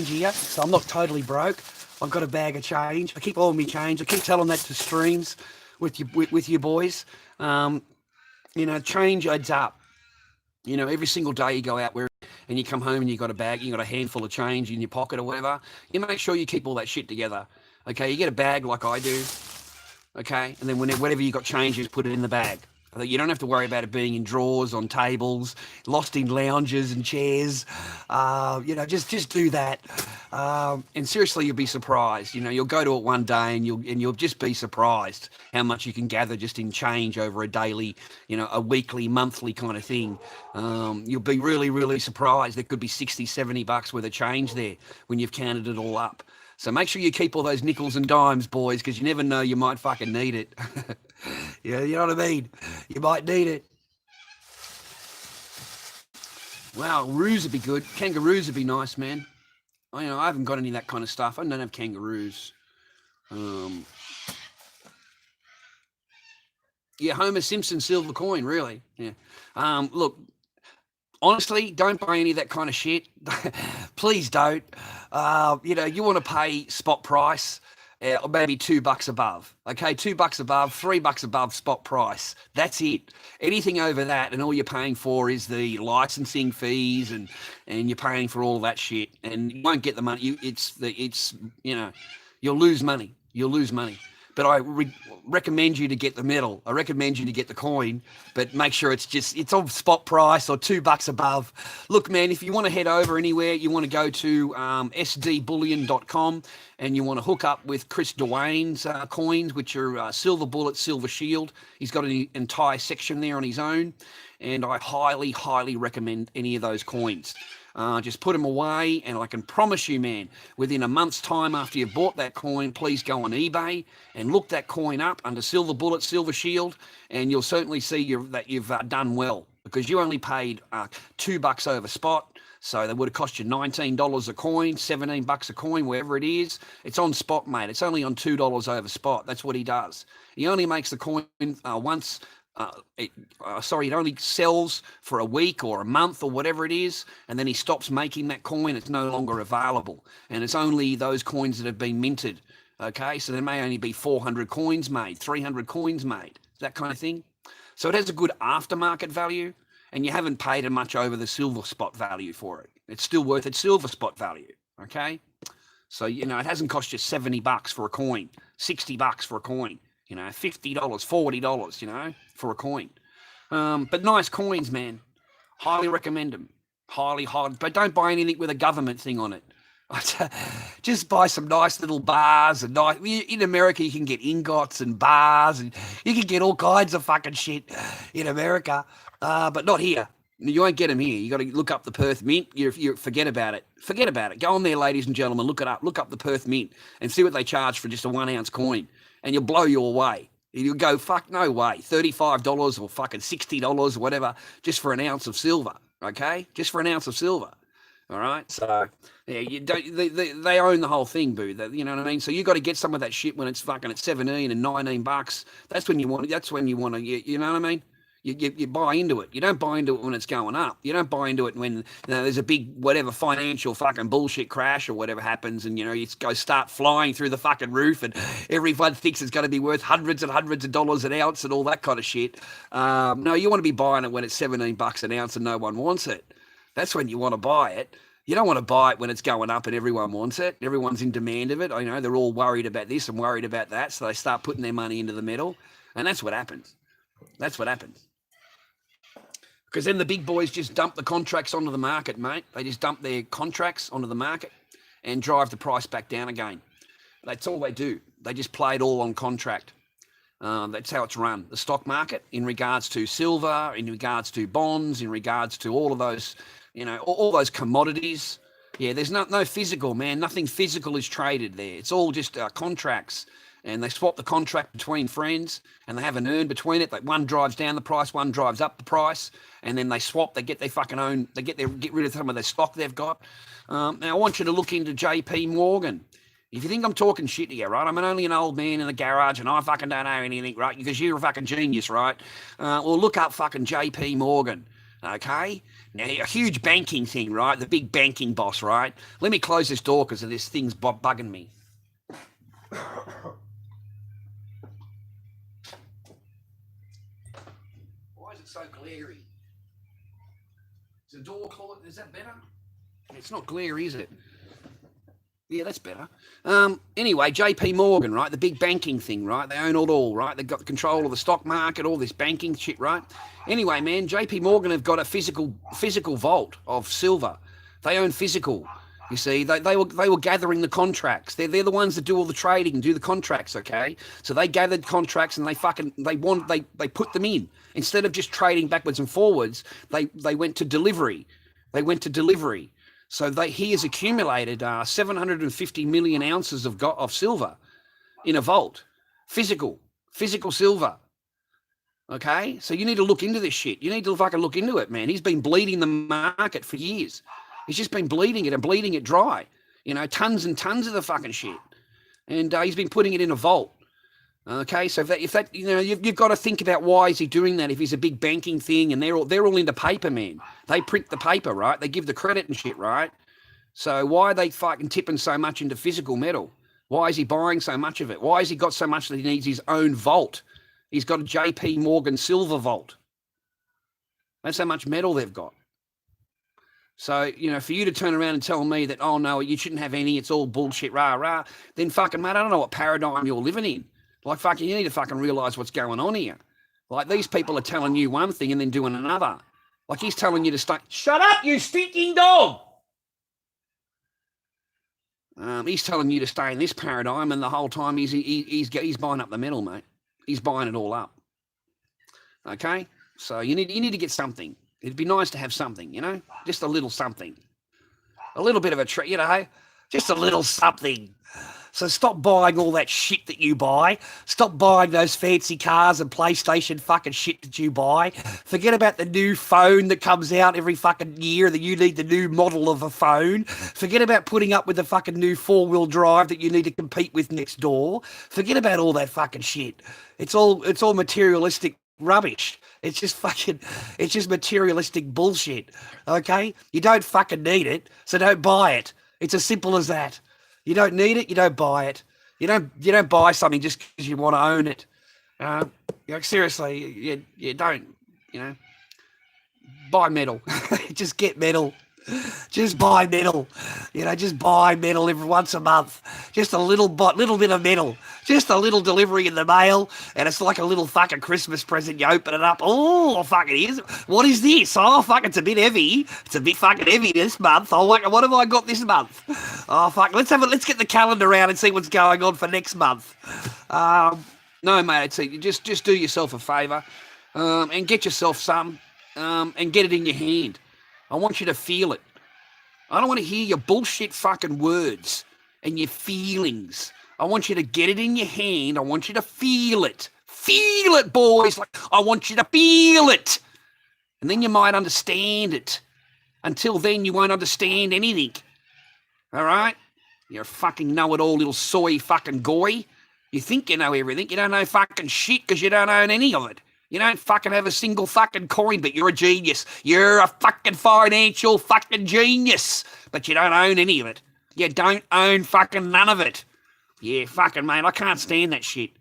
Speaker 1: Here, so I'm not totally broke. I've got a bag of change. I keep all my change. I keep telling that to streams with you boys. Change adds up. Every single day you go out and you come home and you got a bag, you got a handful of change in your pocket or whatever. You make sure you keep all that shit together. Okay, you get a bag like I do. Okay, and then whatever you got change, just put it in the bag. You don't have to worry about it being in drawers, on tables, lost in lounges and chairs. Just do that. And seriously, you'll be surprised. You'll go to it one day and you'll just be surprised how much you can gather just in change over a daily, a weekly, monthly kind of thing. You'll be really, really surprised. There could be $60, $70 worth of change there when you've counted it all up. So make sure you keep all those nickels and dimes, boys, because you never know, you might fucking need it. Yeah, you know what I mean? You might need it. Wow, roos would be good. Kangaroos would be nice, man. I haven't got any of that kind of stuff. I don't have kangaroos. Yeah, Homer Simpson silver coin, really. Yeah. Look, honestly, don't buy any of that kind of shit. Please don't. You want to pay spot price. Or maybe $2 above. Okay, $2 above, $3 above spot price. That's it. Anything over that, and all you're paying for is the licensing fees, and you're paying for all that shit, and you won't get the money. You'll lose money. But I recommend you to get the metal. I recommend you to get the coin, but make sure it's on spot price or $2 above. Look, man, if you want to head over anywhere, you want to go to sdbullion.com and you want to hook up with Chris Dwayne's coins, which are Silver Bullet, Silver Shield. He's got an entire section there on his own, and I highly, highly recommend any of those coins. Just put them away, and I can promise you, man, within a month's time after you've bought that coin, please go on eBay and look that coin up under Silver Bullet, Silver Shield, and you'll certainly see that you've done well, because you only paid $2 over spot. So that would have cost you $19 a coin, $17 a coin, wherever it is. It's on spot, mate. It's only on $2 over spot. That's what he does. He only makes the coin once. It only sells for a week or a month or whatever it is, and then he stops making that coin. It's no longer available, and it's only those coins that have been minted. Okay, so there may only be 400 coins made, 300 coins made, that kind of thing.
Speaker 3: So it has a good aftermarket value, and you haven't paid much over the silver spot value for it. It's still worth its silver spot value, okay? So, it hasn't cost you $70 for a coin, $60 for a coin, $50, $40, for a coin. But nice coins, man. Highly recommend them. Highly. But don't buy anything with a government thing on it. Just buy some nice little bars. And in America, you can get ingots and bars, and you can get all kinds of fucking shit in America, but not here. You won't get them here. You got to look up the Perth Mint. You forget about it. Forget about it. Go on there, ladies and gentlemen. Look it up. Look up the Perth Mint and see what they charge for just a 1 ounce coin, and you'll blow you away. You'll go, fuck, no way. $35 or fucking $60 or whatever just for an ounce of silver. Okay, just for an ounce of silver. All right. So yeah, you don't. They own the whole thing, boo. You know what I mean. So you got to get some of that shit when it's fucking at $17 and $19. That's when you want. That's when you want to. You know what I mean. You buy into it. You don't buy into it when it's going up. You don't buy into it when there's a big whatever financial fucking bullshit crash or whatever happens, and you go start flying through the fucking roof, and everyone thinks it's going to be worth hundreds and hundreds of dollars an ounce and all that kind of shit. No, you want to be buying it when it's $17 an ounce and no one wants it. That's when you want to buy it. You don't want to buy it when it's going up and everyone wants it. Everyone's in demand of it. I know they're all worried about this and worried about that, so they start putting their money into the metal, and that's what happens. That's what happens. Because then the big boys just dump the contracts onto the market, mate. They just dump their contracts onto the market and drive the price back down again. That's all they do. They just play it all on contract. That's how it's run. The stock market, in regards to silver, in regards to bonds, in regards to all of those, all those commodities. Yeah, there's no physical, man. Nothing physical is traded there. It's all just contracts. And they swap the contract between friends, and they have an earn between it. Like one drives down the price, one drives up the price, and then they swap. They get their fucking own. They get rid of some of their stock they've got. Now I want you to look into J.P. Morgan. If you think I'm talking shit to you, right? I'm only an old man in the garage, and I fucking don't know anything, right? Because you're a fucking genius, right? Well, look up fucking J.P. Morgan, okay? Now, a huge banking thing, right? The big banking boss, right? Let me close this door because this thing's bugging me. So glary. Is the door closed? Is that better? It's not glary, is it? Yeah, that's better. Anyway, J.P. Morgan, right? The big banking thing, right? They own it all, right? They've got the control of the stock market, all this banking shit, right? Anyway, man, J.P. Morgan have got a physical vault of silver. They own physical. You see, they were gathering the contracts. They're the ones that do all the trading and do the contracts, okay? So they gathered contracts and they put them in. Instead of just trading backwards and forwards, they went to delivery. So he has accumulated 750 million ounces of silver in a vault. Physical silver. Okay? So you need to look into this shit. You need to fucking look into it, man. He's been bleeding the market for years. He's just been bleeding it and bleeding it dry. Tons and tons of the fucking shit. And he's been putting it in a vault. Okay, so if that you've got to think about why is he doing that if he's a big banking thing and they're all into paper, man. They print the paper, right? They give the credit and shit, right? So why are they fucking tipping so much into physical metal? Why is he buying so much of it? Why has he got so much that he needs his own vault? He's got a J.P. Morgan silver vault. That's how much metal they've got. So, for you to turn around and tell me that, oh, no, you shouldn't have any, it's all bullshit, rah, then fucking, mate, I don't know what paradigm you're living in. Like, fucking, you need to fucking realise what's going on here. Like, these people are telling you one thing and then doing another. Like, he's telling you to stay. Shut up, you stinking dog! He's telling you to stay in this paradigm, and the whole time he's buying up the metal, mate. He's buying it all up. Okay? So you need to get something. It'd be nice to have something, just a little something. A little bit of a treat, just a little something. So stop buying all that shit that you buy. Stop buying those fancy cars and PlayStation fucking shit that you buy. Forget about the new phone that comes out every fucking year that you need the new model of a phone. Forget about putting up with the fucking new 4-wheel drive that you need to compete with next door. Forget about all that fucking shit. It's all materialistic rubbish. It's just materialistic bullshit. Okay? You don't fucking need it, so don't buy it. It's as simple as that. You don't need it, you don't buy it. You don't buy something just because you want to own it. Seriously, you don't, buy metal. Just get metal. Just buy metal. Just buy metal every once a month. Just a little bit of metal. Just a little delivery in the mail, and it's like a little fucking Christmas present. You open it up. Oh, fuck it is. What is this? Oh, fuck, it's a bit heavy. It's a bit fucking heavy this month. Oh, what have I got this month? Oh, fuck. Let's get the calendar out and see what's going on for next month. No, mate. Just do yourself a favour, and get yourself some, and get it in your hand. I want you to feel it. I don't want to hear your bullshit fucking words and your feelings. I want you to get it in your hand. I want you to feel it. Feel it, boys. Like, I want you to feel it. And then you might understand it. Until then, you won't understand anything. All right? You're a fucking know-it-all little soy fucking goy. You think you know everything. You don't know fucking shit because you don't own any of it. You don't fucking have a single fucking coin, but you're a genius. You're a fucking financial fucking genius, but you don't own any of it. You don't own fucking none of it. Yeah, fucking mate, I can't stand that shit.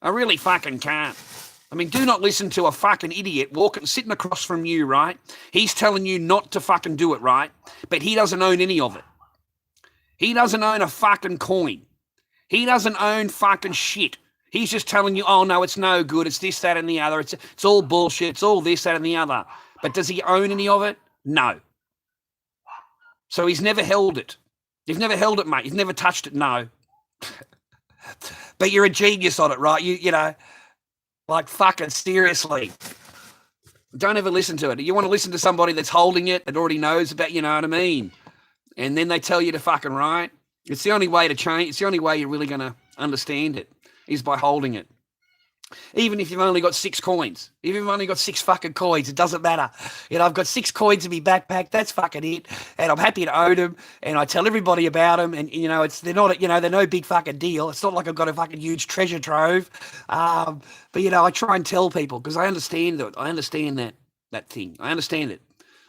Speaker 3: I really fucking can't. I mean, do not listen to a fucking idiot sitting across from you, right? He's telling you not to fucking do it, right? But he doesn't own any of it. He doesn't own a fucking coin. He doesn't own fucking shit. He's just telling you, oh, no, it's no good. It's this, that, and the other. It's all bullshit. It's all this, that, and the other. But does he own any of it? No. So he's never held it. You've never held it, mate. You've never touched it. No. But you're a genius on it, right? You know, like fucking seriously. Don't ever listen to it. You want to listen to somebody that's holding it, that already knows about, you know what I mean? And then they tell you to fucking write. It's the only way to change. It's the only way you're really going to understand it. Is by holding it. Even if you've only got 6 coins. If you've only got 6 fucking coins, it doesn't matter. I've got 6 coins in my backpack. That's fucking it. And I'm happy to own them. And I tell everybody about them. And, they're not, they're no big fucking deal. It's not like I've got a fucking huge treasure trove. But, I try and tell people because I understand it. I understand that thing. I understand it.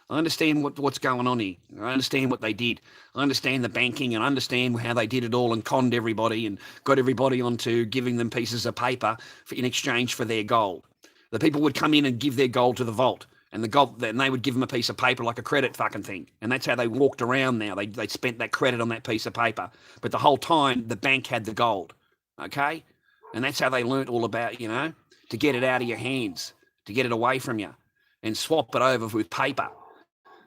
Speaker 3: I understand what's going on here. I understand what they did. I understand the banking and I understand how they did it all and conned everybody and got everybody onto giving them pieces of paper in exchange for their gold. The people would come in and give their gold to the vault and they would give them a piece of paper like a credit fucking thing. And that's how they walked around now. They spent that credit on that piece of paper. But the whole time, the bank had the gold, okay? And that's how they learnt all about, to get it out of your hands, to get it away from you and swap it over with paper.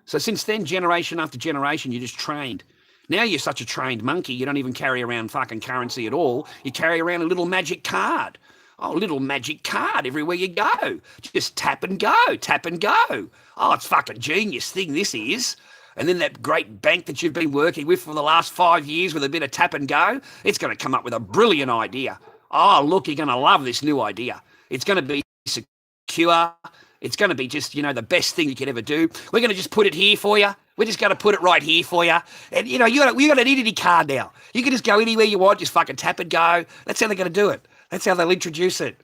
Speaker 3: So since then, generation after generation, you're just trained. Now you're such a trained monkey, you don't even carry around fucking currency at all. You carry around a little magic card. Oh, a little magic card everywhere you go. Just tap and go, tap and go. Oh, it's fucking genius thing this is. And then that great bank that you've been working with for the last 5 years with a bit of tap and go, it's going to come up with a brilliant idea. Oh, look, you're going to love this new idea. It's going to be secure. It's going to be just, the best thing you could ever do. We're going to just put it here for you. We're just going to put it right here for you. And, you got an identity card now. You can just go anywhere you want, just fucking tap and go. That's how they're going to do it. That's how they'll introduce it.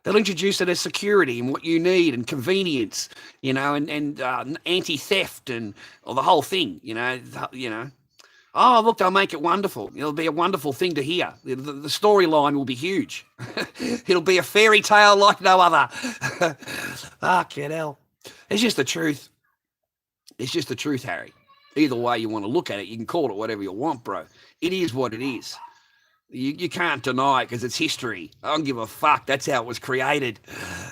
Speaker 3: They'll introduce it as security and what you need and convenience, and anti-theft and the whole thing, Oh, look, they'll make it wonderful. It'll be a wonderful thing to hear. The storyline will be huge. It'll be a fairy tale like no other. Fucking hell. It's just the truth. It's just the truth, Harry. Either way you want to look at it, you can call it whatever you want, bro. It is what it is. You can't deny it because it's history. I don't give a fuck. That's how it was created.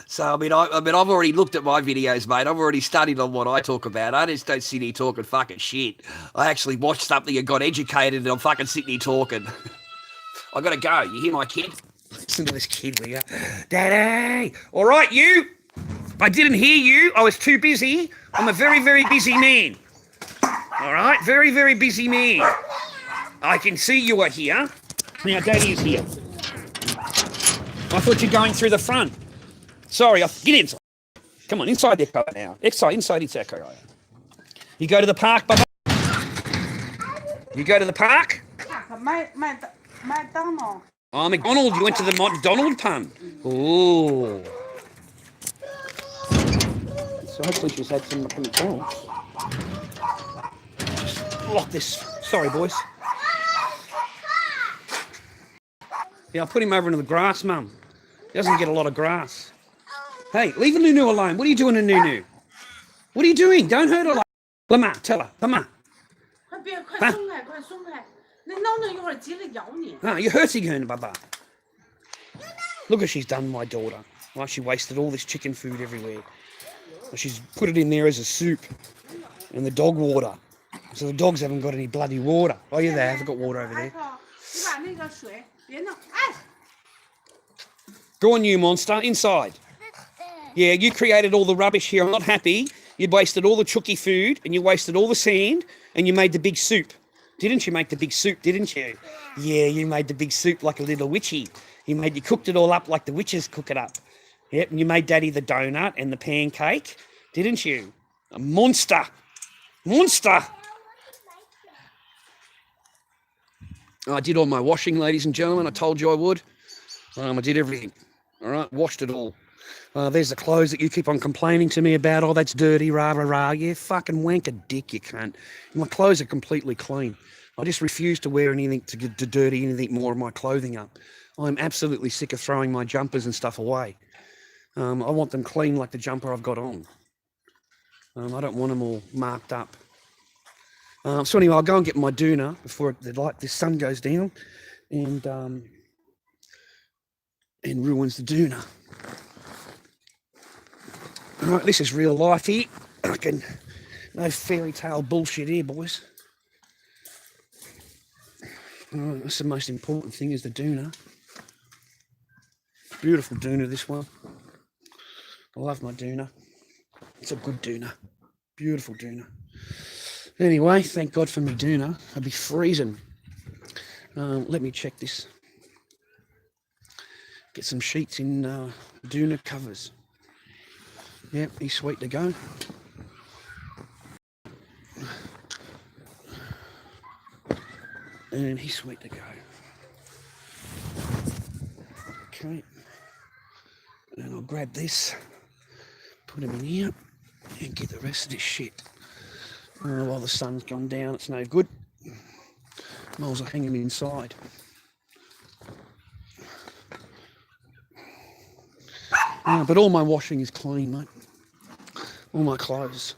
Speaker 3: So, I've already looked at my videos, mate. I've already studied on what I talk about. I just don't sit here talking fucking shit. I actually watched something and got educated and I'm fucking sitting here talking. I got to go. You hear my kid? Listen to this kid, will you? Daddy! All right, you. I didn't hear you. I was too busy. I'm a very, very busy man. All right? Very, very busy man. I can see you are here. Now, Daddy is here. I thought you're going through the front. Sorry, get inside. Come on, inside the car now. Inside the car. You go to the park, Bubba? You go to the park?
Speaker 4: McDonald.
Speaker 3: Oh, McDonald. You went to the McDonald pun. Oh. So hopefully she's had some McDonald's. Just lock this. Sorry, boys. Yeah, I'll put him over into the grass, Mum.
Speaker 1: Doesn't get a lot of grass. Hey, leave a Nunu alone. What are you doing to Nunu? What are you doing? Don't hurt her. Lama, tell her. Lama.
Speaker 4: 快别，快松开，快松开！那闹闹一会儿急了咬你。
Speaker 1: Ah, you're hurting her, Baba. Look what she's done, my daughter. Like she wasted all this chicken food everywhere. She's put it in there as a soup and the dog water. So the dogs haven't got any bloody water. Oh, yeah, they have got water over there.
Speaker 4: 你把那个水别弄，哎。
Speaker 1: Go on, you monster, inside. Yeah, you created all the rubbish here. I'm not happy. You wasted all the chooky food and you wasted all the sand and you made the big soup. Didn't you make the big soup, didn't you? Yeah, you made the big soup like a little witchy. You cooked it all up like the witches cook it up. Yep, and you made Daddy the donut and the pancake, didn't you? A monster. Monster. I did all my washing, ladies and gentlemen. I told you I would. I did everything. All right, washed it all. There's the clothes that you keep on complaining to me about. Oh, that's dirty, rah, rah, rah. Yeah, fucking wank a dick, you cunt. My clothes are completely clean. I just refuse to wear anything to dirty anything more of my clothing up. I'm absolutely sick of throwing my jumpers and stuff away. I want them clean like the jumper I've got on. I don't want them all marked up. So anyway, I'll go and get my doona before the sun goes down and ruins the doona. All right, this is real life here. No fairy tale bullshit here, boys. All right, that's the most important thing is the doona. Beautiful doona, this one. I love my doona. It's a good doona. Beautiful doona. Anyway, thank God for me doona. I'd be freezing. Let me check this. Get some sheets in doona covers. Yep, he's sweet to go. And he's sweet to go. Okay. And I'll grab this, put him in here, and get the rest of this shit. While the sun's gone down, it's no good. Might as well hang him inside. But all my washing is clean, mate. All my clothes.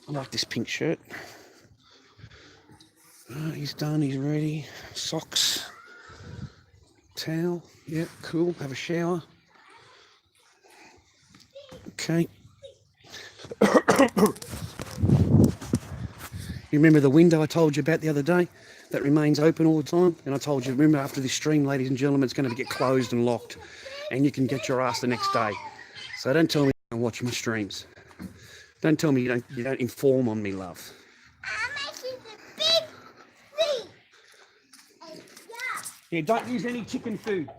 Speaker 1: I like this pink shirt. He's done, he's ready. Socks. Towel. Yep, cool. Have a shower. Okay. You remember the window I told you about the other day? That remains open all the time. And I told you, remember after this stream, ladies and gentlemen, it's going to get closed and locked. And you can get your ass the next day. So don't tell me you don't watch my streams. Don't tell me you don't inform on me, love. Yeah, don't use any chicken food. Okay.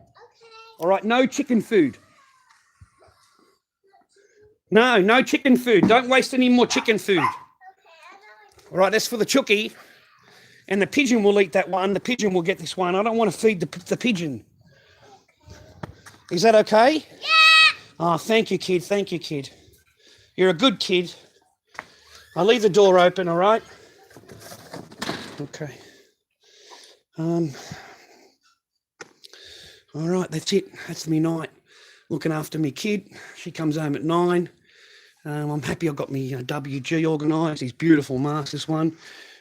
Speaker 1: All right, no chicken food. No chicken food. Don't waste any more chicken food. All right, that's for the chookie. And the pigeon will eat that one. The pigeon will get this one. I don't want to feed the pigeon. Is that okay? Yeah. Oh, thank you, kid. Thank you, kid. You're a good kid. I'll leave the door open, all right? Okay. All right, that's it. That's me night. Looking after me kid. She comes home at 9. I'm happy I've got me WG organised. These beautiful masks, this one.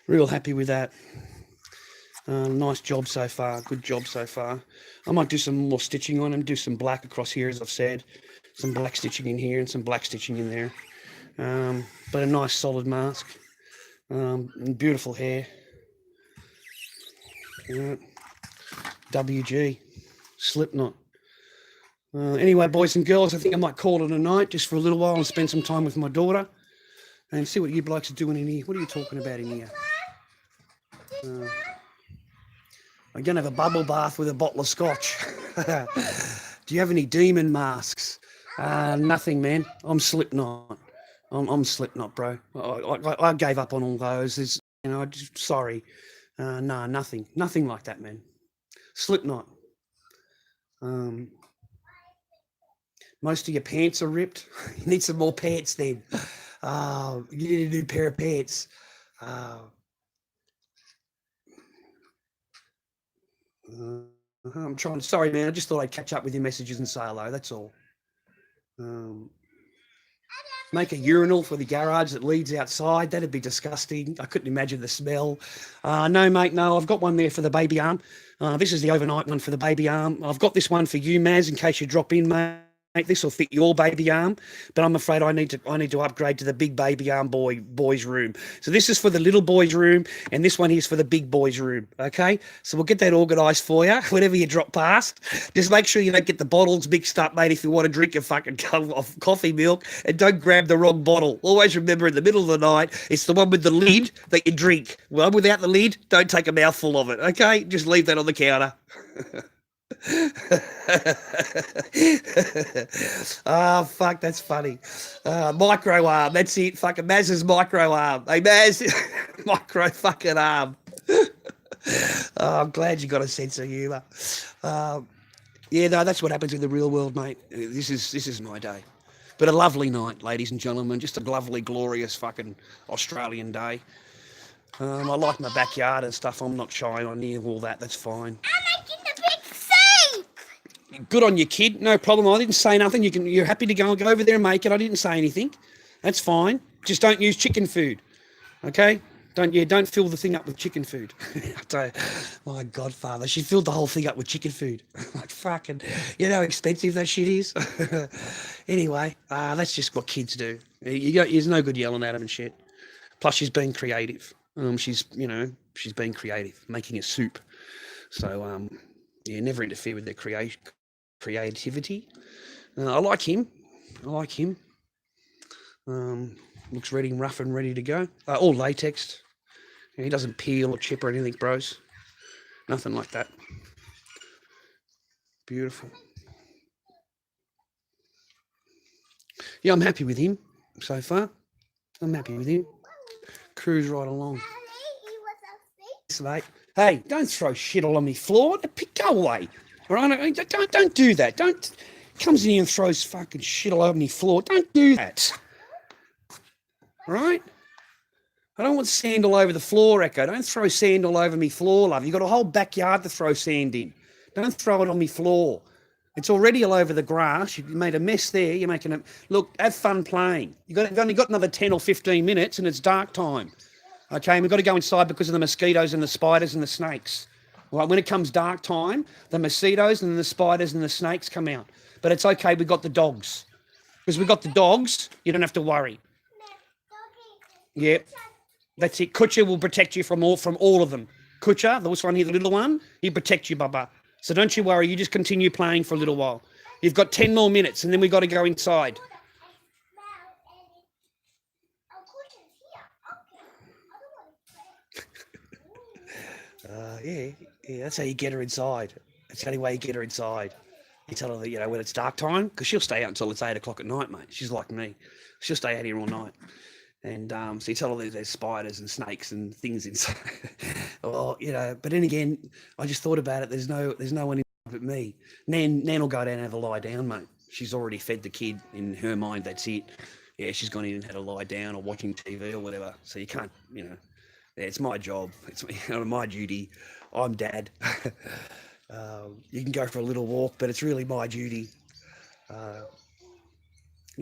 Speaker 1: Real happy with that. Nice job so far. Good job so far. I might do some more stitching on them. Do some black across here, as I've said. Some black stitching in here and some black stitching in there. But a nice solid mask. And beautiful hair. WG. Slipknot. Anyway, boys and girls, I think I might call it a night just for a little while and spend some time with my daughter and see what you blokes are doing in here. What are you talking about in here? I'm going to have a bubble bath with a bottle of scotch. Do you have any demon masks? Nothing, man. I'm Slipknot. I'm Slipknot, bro. I gave up on all those. There's, sorry. No, nothing. Nothing like that, man. Slipknot. Most of your pants are ripped. You need some more pants then. You need a new pair of pants. I'm trying. Sorry, man. I just thought I'd catch up with your messages and say hello. That's all. Make a urinal for the garage that leads outside. That'd be disgusting. I couldn't imagine the smell. No, mate, no. I've got one there for the baby arm. This is the overnight one for the baby arm. I've got this one for you, Maz, in case you drop in, mate. This will fit your baby arm, but I'm afraid I need to upgrade to the big baby arm boys room. So this is for the little boys room, and this one here's for the big boys room. Okay, so we'll get that organised for you. Whenever you drop past, just make sure you don't get the bottles mixed up, mate. If you want to drink your fucking coffee milk, and don't grab the wrong bottle. Always remember, in the middle of the night, it's the one with the lid that you drink. One without the lid, don't take a mouthful of it. Okay, just leave that on the counter. Oh, fuck, that's funny. Micro arm, that's it. Fucking Maz's micro arm. Hey, Maz, micro fucking arm. I'm glad you got a sense of humour. Yeah, no, that's what happens in the real world, mate. This is my day. But a lovely night, ladies and gentlemen. Just a lovely, glorious fucking Australian day. I like my backyard and stuff. I'm not shy on near all that. That's fine. Good on you, kid. No problem. I didn't say nothing. You're happy to go over there and make it. I didn't say anything. That's fine. Just don't use chicken food. Okay? Don't fill the thing up with chicken food. My godfather, she filled the whole thing up with chicken food. Like fucking, you know how expensive that shit is? Anyway, that's just what kids do. There's no good yelling at them and shit. Plus she's being creative. She's being creative, making a soup. So, never interfere with their creativity. I like him. Looks ready, rough and ready to go. All latex. He doesn't peel or chip or anything, bros. Nothing like that. Beautiful. Yeah, I'm happy with him so far. I'm happy with him. Cruise right along. Mate. Hey, don't throw shit all on me floor. Go away. All right? Don't do that. Don't comes in here and throws fucking shit all over me floor. Don't do that. All right? I don't want sand all over the floor, Echo. Don't throw sand all over me floor, love. You've got a whole backyard to throw sand in. Don't throw it on me floor. It's already all over the grass. You made a mess there. You're making it. Look, have fun playing. You've only got another 10 or 15 minutes and it's dark time. Okay, and we've got to go inside because of the mosquitoes and the spiders and the snakes. All right, when it comes dark time, the mosquitoes and the spiders and the snakes come out. But it's okay, we've got the dogs. Because we've got the dogs, you don't have to worry. Yep, that's it. Kutcher will protect you from all of them. Kutcher, this one here, the little one, he'll protect you, Bubba. So don't you worry, you just continue playing for a little while. You've got 10 more minutes and then we've got to go inside. Yeah, that's how you get her inside. That's the only way you get her inside. You tell her that, when it's dark time, because she'll stay out until it's 8 o'clock at night, mate. She's like me. She'll stay out here all night. And so you tell her there's spiders and snakes and things inside. Well, but then again, I just thought about it. There's no one in but me. Nan will go down and have a lie down, mate. She's already fed the kid. In her mind, that's it. Yeah, she's gone in and had a lie down or watching TV or whatever. So you can't, it's my job. It's my duty. I'm dad. You can go for a little walk, but it's really my duty. And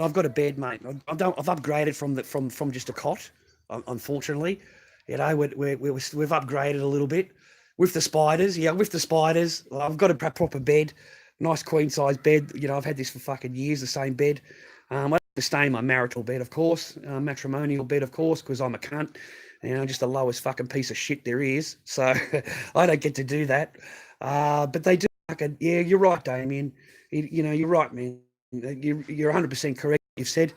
Speaker 1: I've got a bed, mate. I've upgraded from just a cot. Unfortunately, we've upgraded a little bit with the spiders. Yeah, with the spiders. I've got a proper bed, nice queen size bed. I've had this for fucking years. The same bed. I don't have to stay in my marital bed, of course, matrimonial bed, of course, because I'm a cunt. Just the lowest fucking piece of shit there is. So I don't get to do that. But they do fucking, yeah, you're right, Damien. You're right, man. You're 100% correct. You've said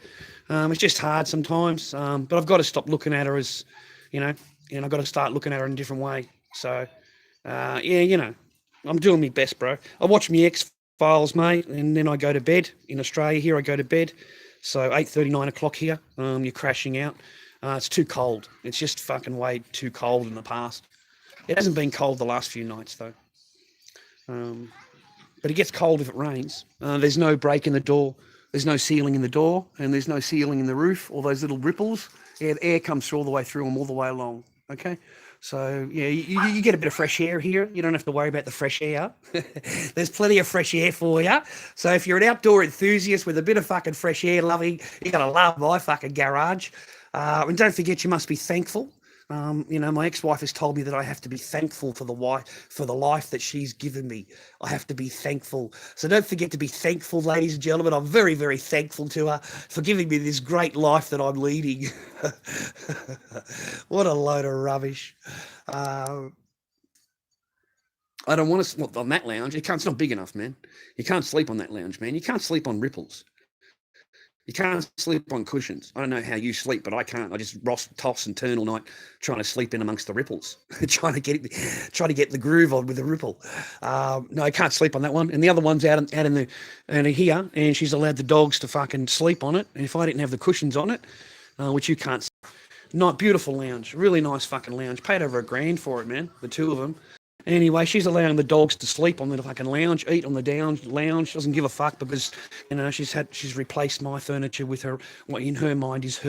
Speaker 1: it's just hard sometimes. But I've got to stop looking at her as, and I've got to start looking at her in a different way. So, I'm doing my best, bro. I watch my X-Files, mate, and then I go to bed. In Australia here, I go to bed. So 8:30, 9 o'clock here, you're crashing out. It's too cold. It's just fucking way too cold in the past. It hasn't been cold the last few nights, though. But it gets cold if it rains. There's no break in the door. There's no ceiling in the door, and there's no ceiling in the roof. All those little ripples. Yeah, the air comes through all the way through them all the way along. Okay? So, yeah, you get a bit of fresh air here. You don't have to worry about the fresh air. There's plenty of fresh air for you. So if you're an outdoor enthusiast with a bit of fucking fresh air loving, you're going to love my fucking garage. And don't forget, you must be thankful. My ex-wife has told me that I have to be thankful for the life that she's given me. I have to be thankful. So don't forget to be thankful, ladies and gentlemen. I'm very, very thankful to her for giving me this great life that I'm leading. What a load of rubbish. I don't want to sleep on that lounge. It's not big enough, man. You can't sleep on that lounge, man. You can't sleep on ripples. You can't sleep on cushions. I don't know how you sleep, but I can't. I just toss and turn all night trying to sleep in amongst the ripples, trying to get the groove on with the ripple. No, I can't sleep on that one. And the other one's out in here, and she's allowed the dogs to fucking sleep on it. And if I didn't have the cushions on it, which you can't, not beautiful lounge, really nice fucking lounge. Paid over $1,000 for it, man. The two of them. Anyway, she's allowing the dogs to sleep on the fucking lounge, eat on the lounge. She doesn't give a fuck because, she's replaced my furniture with her, what in her mind is her